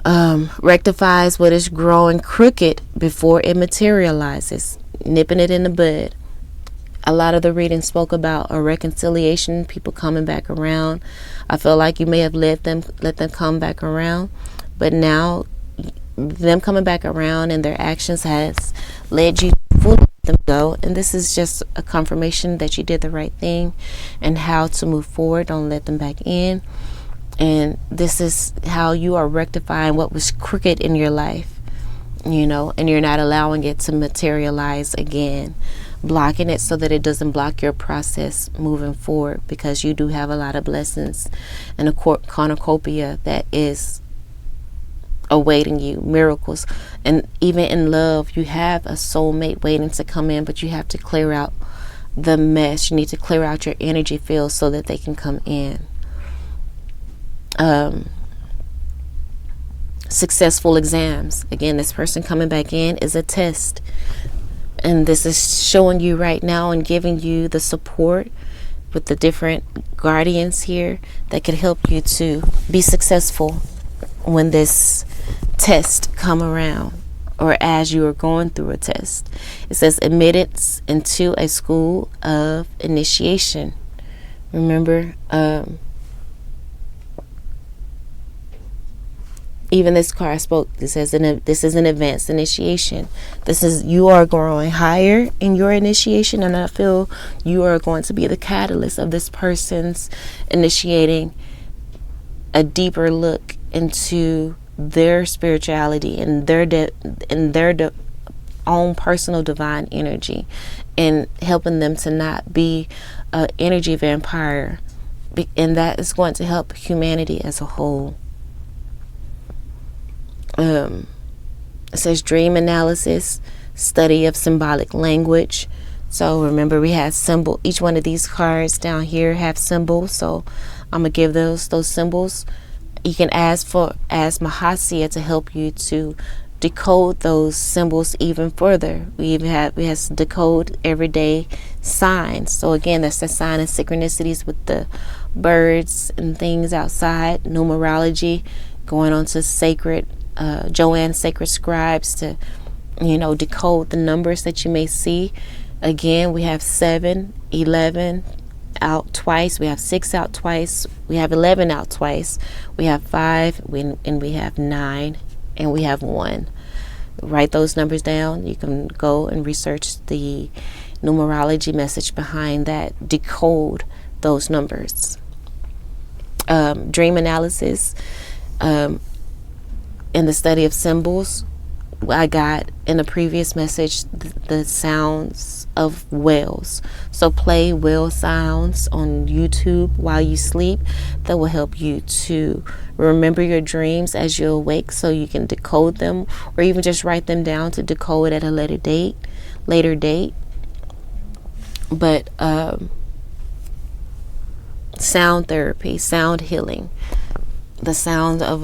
Rectifies what is growing crooked before it materializes, nipping it in the bud. A lot of the reading spoke about a reconciliation, people coming back around. I feel like you may have let them come back around, but now them coming back around and their actions has led you to fully let them go. And this is just a confirmation that you did the right thing and how to move forward. Don't let them back in. And this is how you are rectifying what was crooked in your life, and you're not allowing it to materialize again, blocking it so that it doesn't block your process moving forward, because you do have a lot of blessings and a cornucopia that is awaiting you, miracles. And even in love, you have a soulmate waiting to come in, but you have to clear out the mess. You need to clear out your energy field so that they can come in. Successful exams. Again, this person coming back in is a test, and this is showing you right now and giving you the support with the different guardians here that could help you to be successful when this test come around, or as you are going through a test. It says admittance into a school of initiation. Remember, even this card spoke, it says this is an advanced initiation. You are growing higher in your initiation, and I feel you are going to be the catalyst of this person's initiating a deeper look into their spirituality and their own personal divine energy, and helping them to not be an energy vampire, and that is going to help humanity as a whole. It says dream analysis, study of symbolic language. So remember, we have symbol. Each one of these cards down here have symbols. So I'm gonna give those symbols. You can ask Mahasiah to help you to decode those symbols even further. We have to decode everyday signs. So again, that's the sign and synchronicities with the birds and things outside. Numerology, going on to sacred Joanne Sacred Scribes to decode the numbers that you may see. Again, we have 7, 11 out twice. We have 6 out twice. We have 11 out twice. We have 5, and we have 9, and we have 1. Write those numbers down. You can go and research the numerology message behind that. Decode those numbers. Dream analysis, and the study of symbols. I got in a previous message the sounds of whales. So play whale sounds on YouTube while you sleep. That will help you to remember your dreams as you awake, so you can decode them, or even just write them down to decode at a later date. But sound therapy, sound healing. The sound of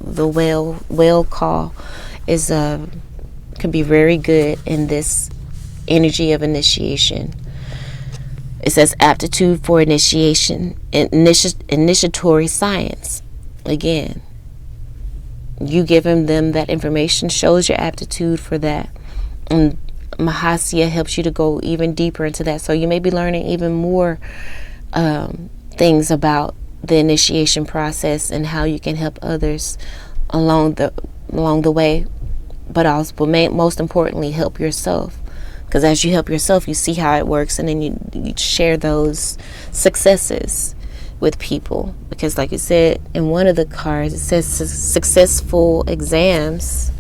the whale call is can be very good in this energy of initiation. It says aptitude for initiation, initiatory science. Again, you giving them that information shows your aptitude for that. And Mahasya helps you to go even deeper into that. So you may be learning even more things about the initiation process and how you can help others along the way, but also most importantly help yourself, because as you help yourself, you see how it works, and then you share those successes with people. Because like you said in one of the cards, it says successful exams.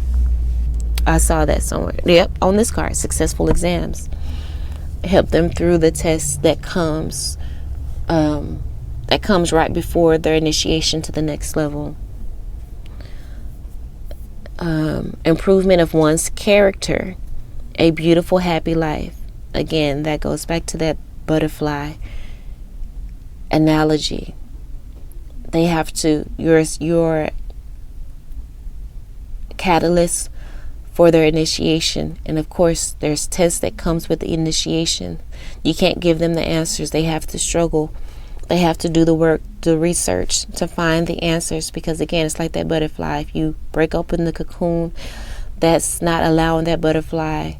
I saw that somewhere. Yep, on this card, successful exams. Help them through the test that comes right before their initiation to the next level. Improvement of one's character, a beautiful, happy life. Again, that goes back to that butterfly analogy. They have to, your catalyst for their initiation. And of course, there's tests that comes with the initiation. You can't give them the answers. They have to struggle. They have to do the work, the research to find the answers, because again, it's like that butterfly. If you break open the cocoon, that's not allowing that butterfly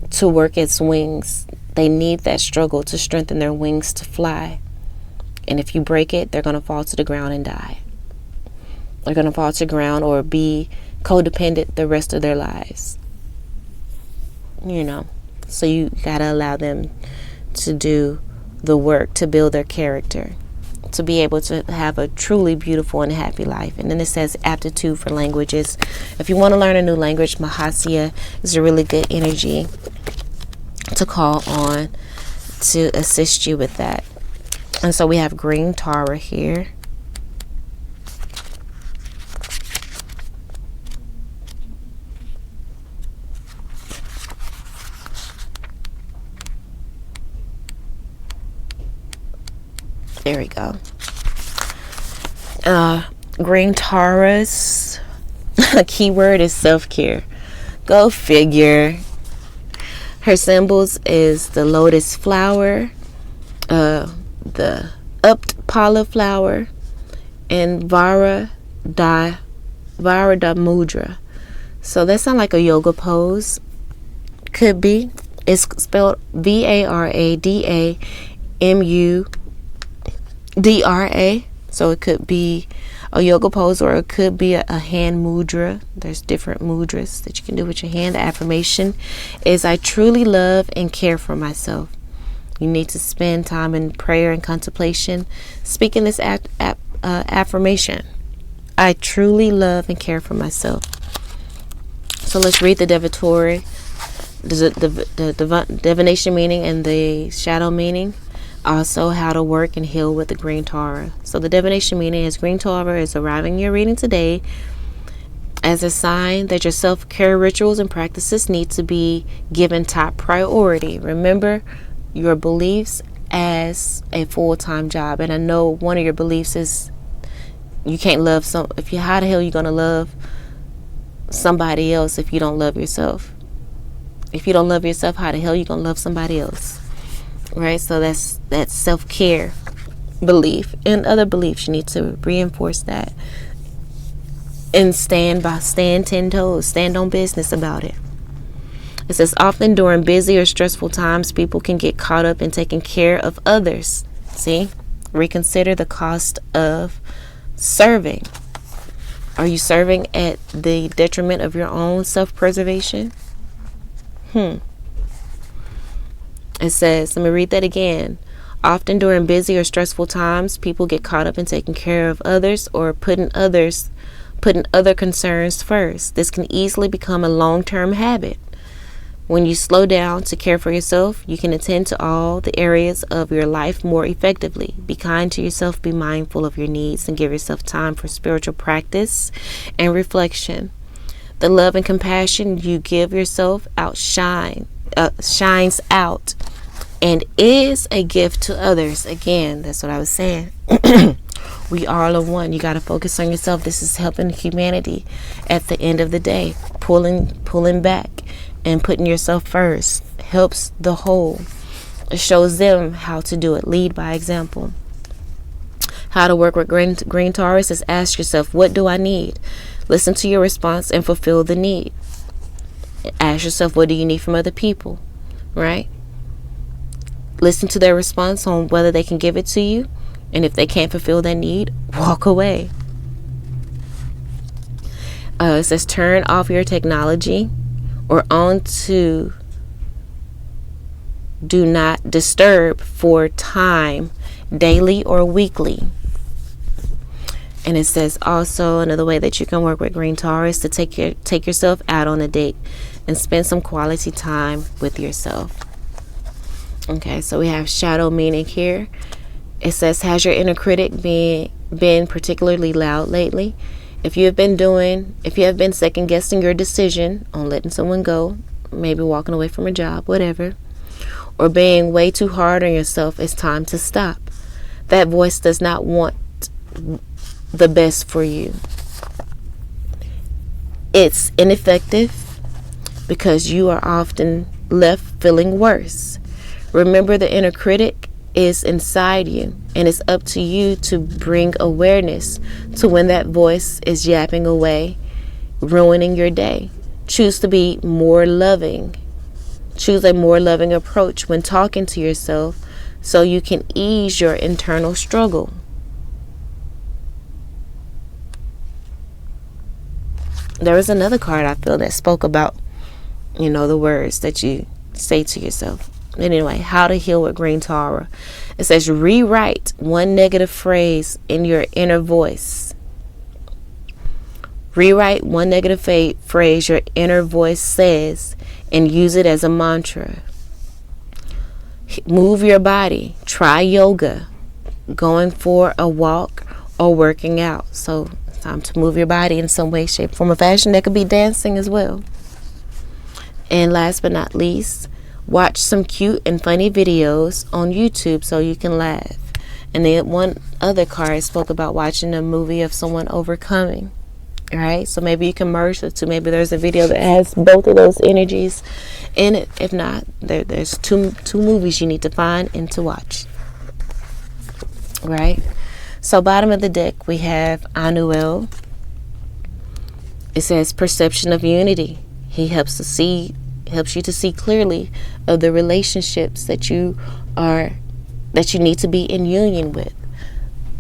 to work its wings. They need that struggle to strengthen their wings to fly. And if you break it, they're going to fall to the ground and die. They're going to fall to the ground or be codependent the rest of their lives. So you got to allow them to do the work to build their character, to be able to have a truly beautiful and happy life. And then it says aptitude for languages. If you want to learn a new language, Mahasya is a really good energy to call on to assist you with that. And so we have green Tara here. There we go. Green Taurus, a keyword is self-care. Go figure. Her symbols is the lotus flower, the Uptapala flower, and Varadha Mudra. So that sounds like a yoga pose. Could be. It's spelled Varadamudra. So it could be a yoga pose, or it could be a hand mudra. There's different mudras that you can do with your hand. The affirmation is, I truly love and care for myself. You need to spend time in prayer and contemplation, speaking this affirmation. I truly love and care for myself. So let's read the devotary, the divination meaning and the shadow meaning. Also, how to work and heal with the green Tara. So the divination meaning is, green Tara is arriving in your reading today as a sign that your self-care rituals and practices need to be given top priority. Remember your beliefs as a full-time job. And I know one of your beliefs is you can't love how the hell are you going to love somebody else if you don't love yourself? If you don't love yourself, how the hell you gonna love somebody else? Right? So that's self-care belief. And other beliefs, you need to reinforce that. And stand 10 toes. Stand on business about it. It says, often during busy or stressful times, people can get caught up in taking care of others. See? Reconsider the cost of serving. Are you serving at the detriment of your own self-preservation? It says, let me read that again. Often during busy or stressful times, people get caught up in taking care of others or putting other concerns first. This can easily become a long-term habit. When you slow down to care for yourself, you can attend to all the areas of your life more effectively. Be kind to yourself, be mindful of your needs, and give yourself time for spiritual practice and reflection. The love and compassion you give yourself shines out and is a gift to others. Again, that's what I was saying. We are all of one. You got to focus on yourself. This is helping humanity at the end of the day. Pulling back and putting yourself first helps the whole. It shows them how to do it. Lead by example. How to work with Green Taurus is ask yourself, what do I need? Listen to your response and fulfill the need. Ask yourself, what do you need from other people? Right? Listen to their response on whether they can give it to you. And if they can't fulfill that need, walk away. It says turn off your technology or on to do not disturb for time, daily or weekly. And it says also another way that you can work with Green Taurus to take yourself out on a date and spend some quality time with yourself. Okay, so we have shadow meaning here. It says, has your inner critic been particularly loud lately? If you have been second guessing your decision on letting someone go, maybe walking away from a job, whatever, or being way too hard on yourself, it's time to stop. That voice does not want the best for you. It's ineffective because you are often left feeling worse. Remember, the inner critic is inside you, and it's up to you to bring awareness to when that voice is yapping away, ruining your day. Choose to be more loving. Choose a more loving approach when talking to yourself so you can ease your internal struggle. There was another card I feel that spoke about, the words that you say to yourself. Anyway, how to heal with Green Taurus. It says rewrite one negative phrase in your inner voice. Rewrite one negative phrase your inner voice says and use it as a mantra. Move your body. Try yoga, going for a walk, or working out. So it's time to move your body in some way, shape, form, or fashion. That could be dancing as well. And last but not least, watch some cute and funny videos on YouTube so you can laugh. And then one other card spoke about watching a movie of someone overcoming. Right? So maybe you can merge the two. Maybe there's a video that has both of those energies in it. If not, there's two movies you need to find and to watch. Right? So bottom of the deck we have Anuel. It says perception of unity. He helps you to see clearly of the relationships that you need to be in union with.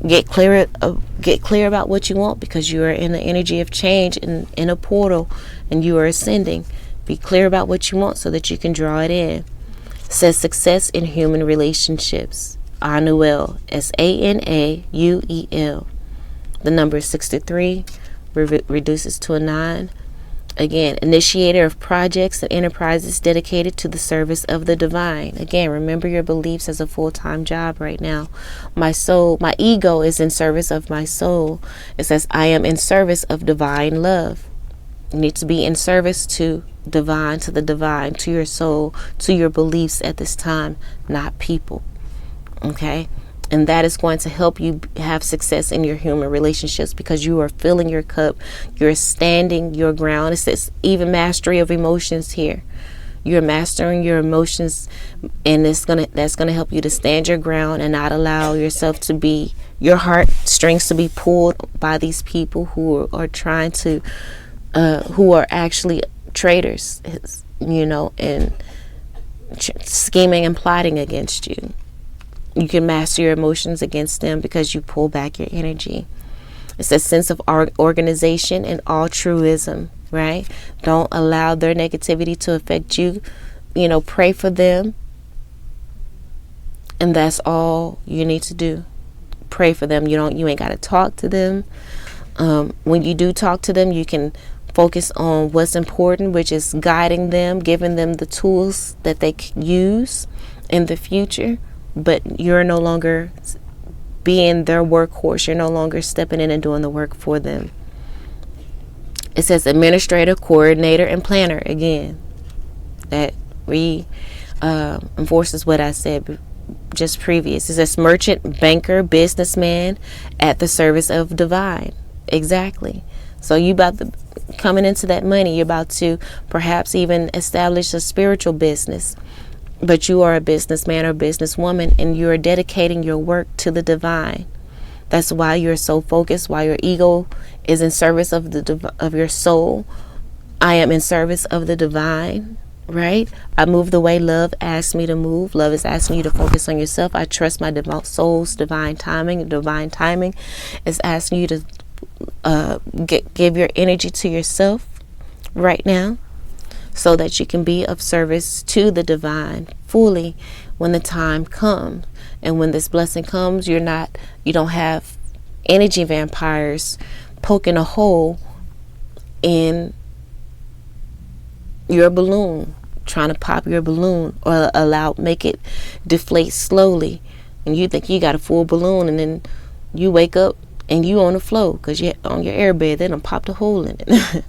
Get clear about what you want, because you are in the energy of change and in a portal, and you are ascending. Be clear about what you want so that you can draw it in. It says success in human relationships. Anuel, Sanauel. The number is 63, reduces to a 9. Again, initiator of projects and enterprises dedicated to the service of the divine. Again, remember your beliefs as a full-time job right now. My ego is in service of my soul. It says, I am in service of divine love. You need to be in service to the divine, to your soul, to your beliefs at this time, not people. Okay? And that is going to help you have success in your human relationships, because you are filling your cup. You're standing your ground. It says even mastery of emotions here. You're mastering your emotions, and that's gonna help you to stand your ground and not allow yourself to be, your heartstrings to be pulled by these people who are trying to, who are actually traitors, and scheming and plotting against you. You can master your emotions against them because you pull back your energy. It's a sense of organization and altruism, right? Don't allow their negativity to affect you. Pray for them. And that's all you need to do. Pray for them. You ain't got to talk to them. When you do talk to them, you can focus on what's important, which is guiding them, giving them the tools that they can use in the future. But you're no longer being their workhorse. You're no longer stepping in and doing the work for them. It says administrator, coordinator, and planner. Again, that reinforces what I said just previous. It says merchant, banker, businessman at the service of divine. Exactly. So you about to coming into that money. You're about to perhaps even establish a spiritual business. But you are a businessman or businesswoman, and you are dedicating your work to the divine. That's why you're so focused, why your ego is in service of your soul. I am in service of the divine, right? I move the way love asks me to move. Love is asking you to focus on yourself. I trust my soul's divine timing. Divine timing is asking you to give your energy to yourself right now, so that you can be of service to the divine fully when the time comes. And when this blessing comes, you don't have energy vampires poking a hole in your balloon, trying to pop your balloon, or make it deflate slowly. And you think you got a full balloon, and then you wake up and you on the floor because you're on your airbed. They done popped a hole in it.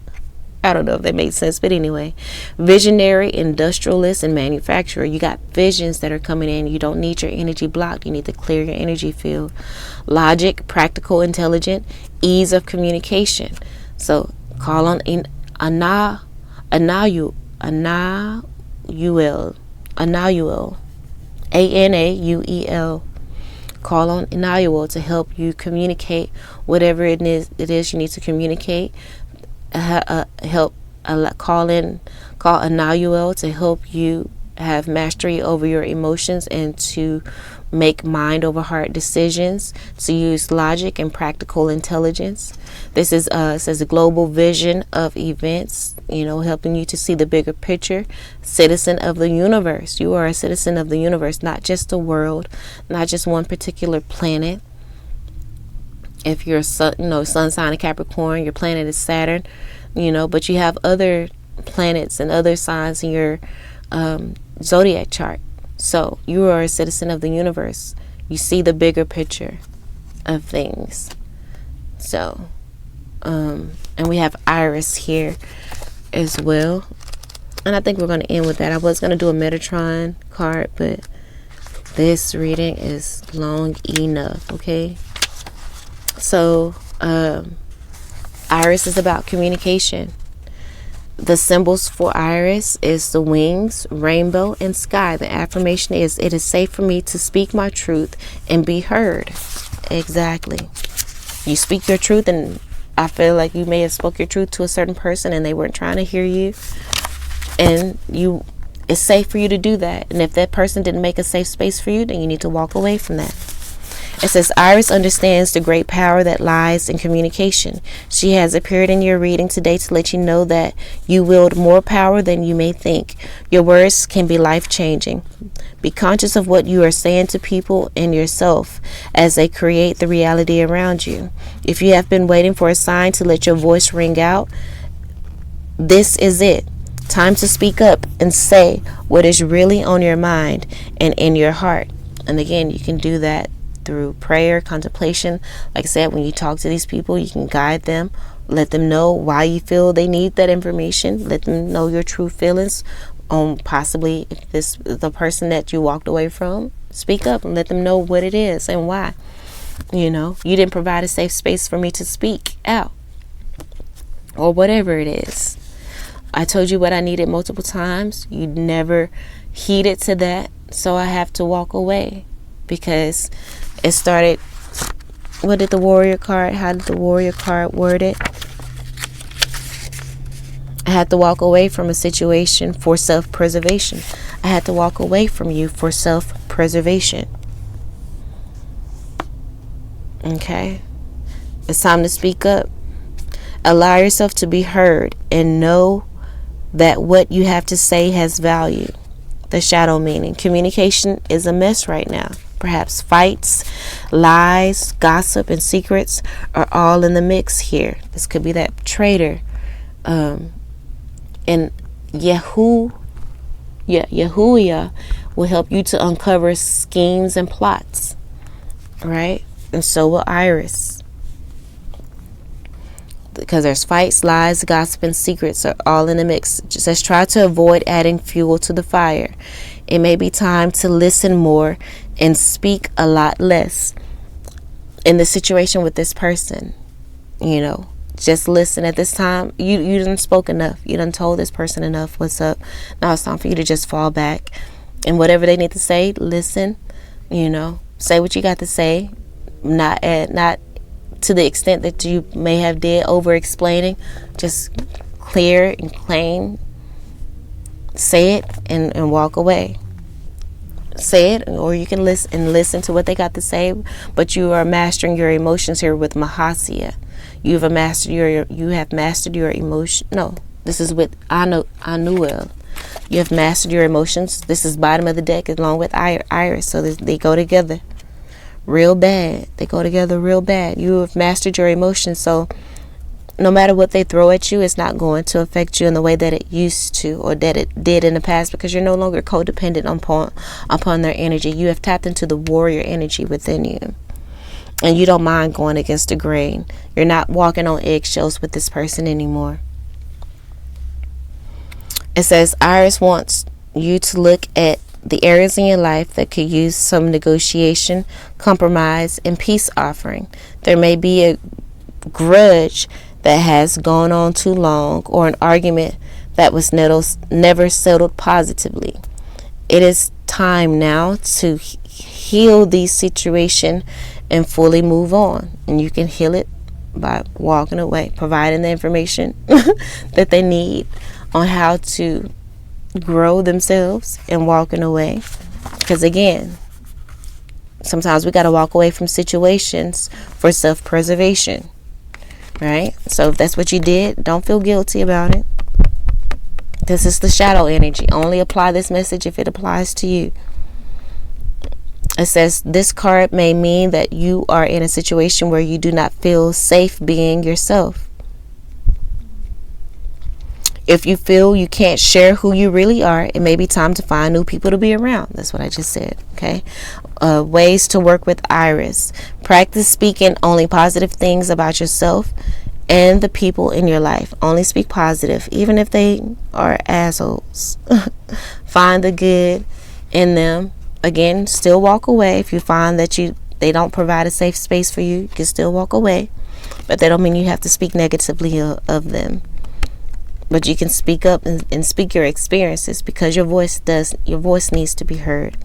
I don't know if that makes sense, but anyway. Visionary, industrialist, and manufacturer. You got visions that are coming in. You don't need your energy blocked. You need to clear your energy field. Logic, practical, intelligent, ease of communication. So call on Anauel, Anauel. Call on Anauel to help you communicate whatever it is you need to communicate. Call Anauel to help you have mastery over your emotions and to make mind over heart decisions, to use logic and practical intelligence. This is says a global vision of events, helping you to see the bigger picture. Citizen of the universe. You are a citizen of the universe, not just the world, not just one particular planet. If you're sun sign of Capricorn, your planet is Saturn, but you have other planets and other signs in your zodiac chart. So you are a citizen of the universe. You see the bigger picture of things. So, and we have Iris here as well. And I think we're going to end with that. I was going to do a Metatron card, but this reading is long enough, okay? So, Iris is about communication. The symbols for Iris is the wings, rainbow, and sky. The affirmation is, it is safe for me to speak my truth and be heard. Exactly. You speak your truth, and I feel like you may have spoke your truth to a certain person and they weren't trying to hear you. And it's safe for you to do that. And if that person didn't make a safe space for you, then you need to walk away from that. It says, Iris understands the great power that lies in communication. She has appeared in your reading today to let you know that you wield more power than you may think. Your words can be life-changing. Be conscious of what you are saying to people and yourself as they create the reality around you. If you have been waiting for a sign to let your voice ring out, this is it. Time to speak up and say what is really on your mind and in your heart. And again, you can do that through prayer, contemplation. Like I said, when you talk to these people, you can guide them, let them know why you feel they need that information, let them know your true feelings on possibly if the person that you walked away from Speak up and let them know what it is and why. You didn't provide a safe space for me to speak out, or whatever it is. I told you what I needed multiple times. You never heeded to that. So I have to walk away, because it started. What did the warrior card? How did the warrior card word it? I had to walk away from a situation for self-preservation. I had to walk away from you for self-preservation. Okay? It's time to speak up. Allow yourself to be heard and know that what you have to say has value. The shadow meaning. Communication is a mess right now. Perhaps fights, lies, gossip, and secrets are all in the mix here. This could be that traitor. And Yahuwah will help you to uncover schemes and plots. Right? And so will Iris. Because there's fights, lies, gossip, and secrets are all in the mix. Just try to avoid adding fuel to the fire. It may be time to listen more and speak a lot less. In the situation with this person, just listen at this time. You done spoke enough. You done told this person enough what's up. Now it's time for you to just fall back. And whatever they need to say, listen. Say what you got to say. Not to the extent that you may have did over explaining. Just clear and plain. Say it and walk away. Say it, or you can listen to what they got to say, but you are mastering your emotions here with Mahasya. You have mastered your emotion. No, this is with Anuel. You have mastered your emotions. This is bottom of the deck along with Iris, so they go together real bad. They go together real bad. You have mastered your emotions, so no matter what they throw at you, it's not going to affect you in the way that it used to, or that it did in the past, because you're no longer codependent upon their energy. You have tapped into the warrior energy within you, and you don't mind going against the grain. You're not walking on eggshells with this person anymore. It says Iris wants you to look at the areas in your life that could use some negotiation, compromise, and peace offering. There may be a grudge that has gone on too long, or an argument that was never settled positively. It is time now to heal these situations and fully move on. And you can heal it by walking away, providing the information that they need on how to grow themselves, and walking away. Because again, sometimes we got to walk away from situations for self-preservation. Right? So if that's what you did, don't feel guilty about it. This is the shadow energy. Only apply this message if it applies to you. It says this card may mean that you are in a situation where you do not feel safe being yourself. If you feel you can't share who you really are, it may be time to find new people to be around. That's what I just said. Okay. Ways to work with Iris. Practice speaking only positive things about yourself and the people in your life. Only speak positive, even if they are assholes. Find the good in them. Again, still walk away. If you find that they don't provide a safe space for you, you can still walk away. But that don't mean you have to speak negatively of them. But you can speak up and speak your experiences, because your voice needs to be heard.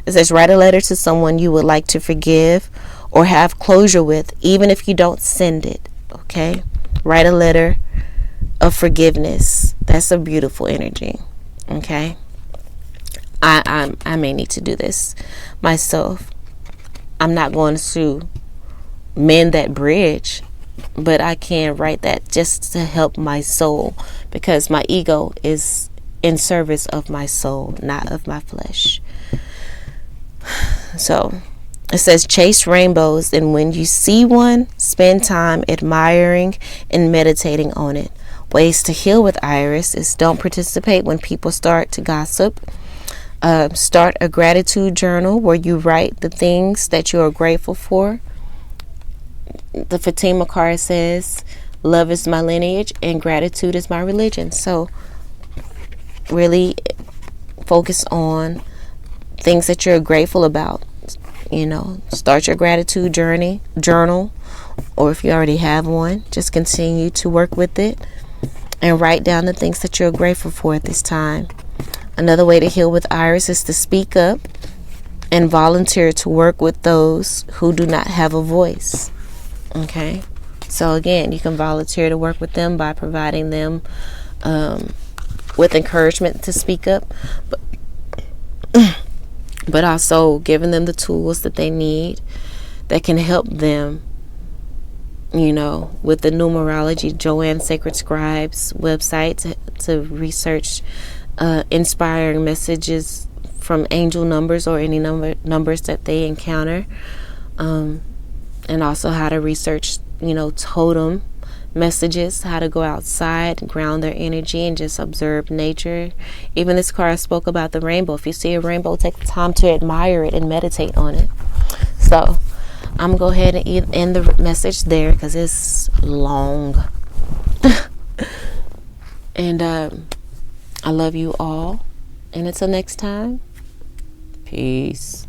It says write a letter to someone you would like to forgive or have closure with, even if you don't send it. Okay? Write a letter of forgiveness. That's a beautiful energy. Okay? I may need to do this myself. I'm not going to mend that bridge, but I can write that just to help my soul, because my ego is in service of my soul, not of my flesh. So it says chase rainbows, and when you see one, spend time admiring and meditating on it. Ways to heal with Iris is don't participate when people start to gossip. Start a gratitude journal where you write the things that you are grateful for. The Fatima card says, love is my lineage and gratitude is my religion. So really focus on things that you're grateful about. Start your gratitude journal, or if you already have one, just continue to work with it and write down the things that you're grateful for at this time. Another way to heal with Iris is to speak up and volunteer to work with those who do not have a voice. Okay? So again, you can volunteer to work with them by providing them with encouragement to speak up, but also giving them the tools that they need that can help them, with the numerology, Joanne Sacred Scribes website to research inspiring messages from angel numbers or any numbers that they encounter, and also how to research, totem messages, how to go outside and ground their energy and just observe nature. Even this card I spoke about the rainbow. If you see a rainbow, take the time to admire it and meditate on it. So I'm gonna go ahead and end the message there because it's long. And I love you all, and until next time, peace.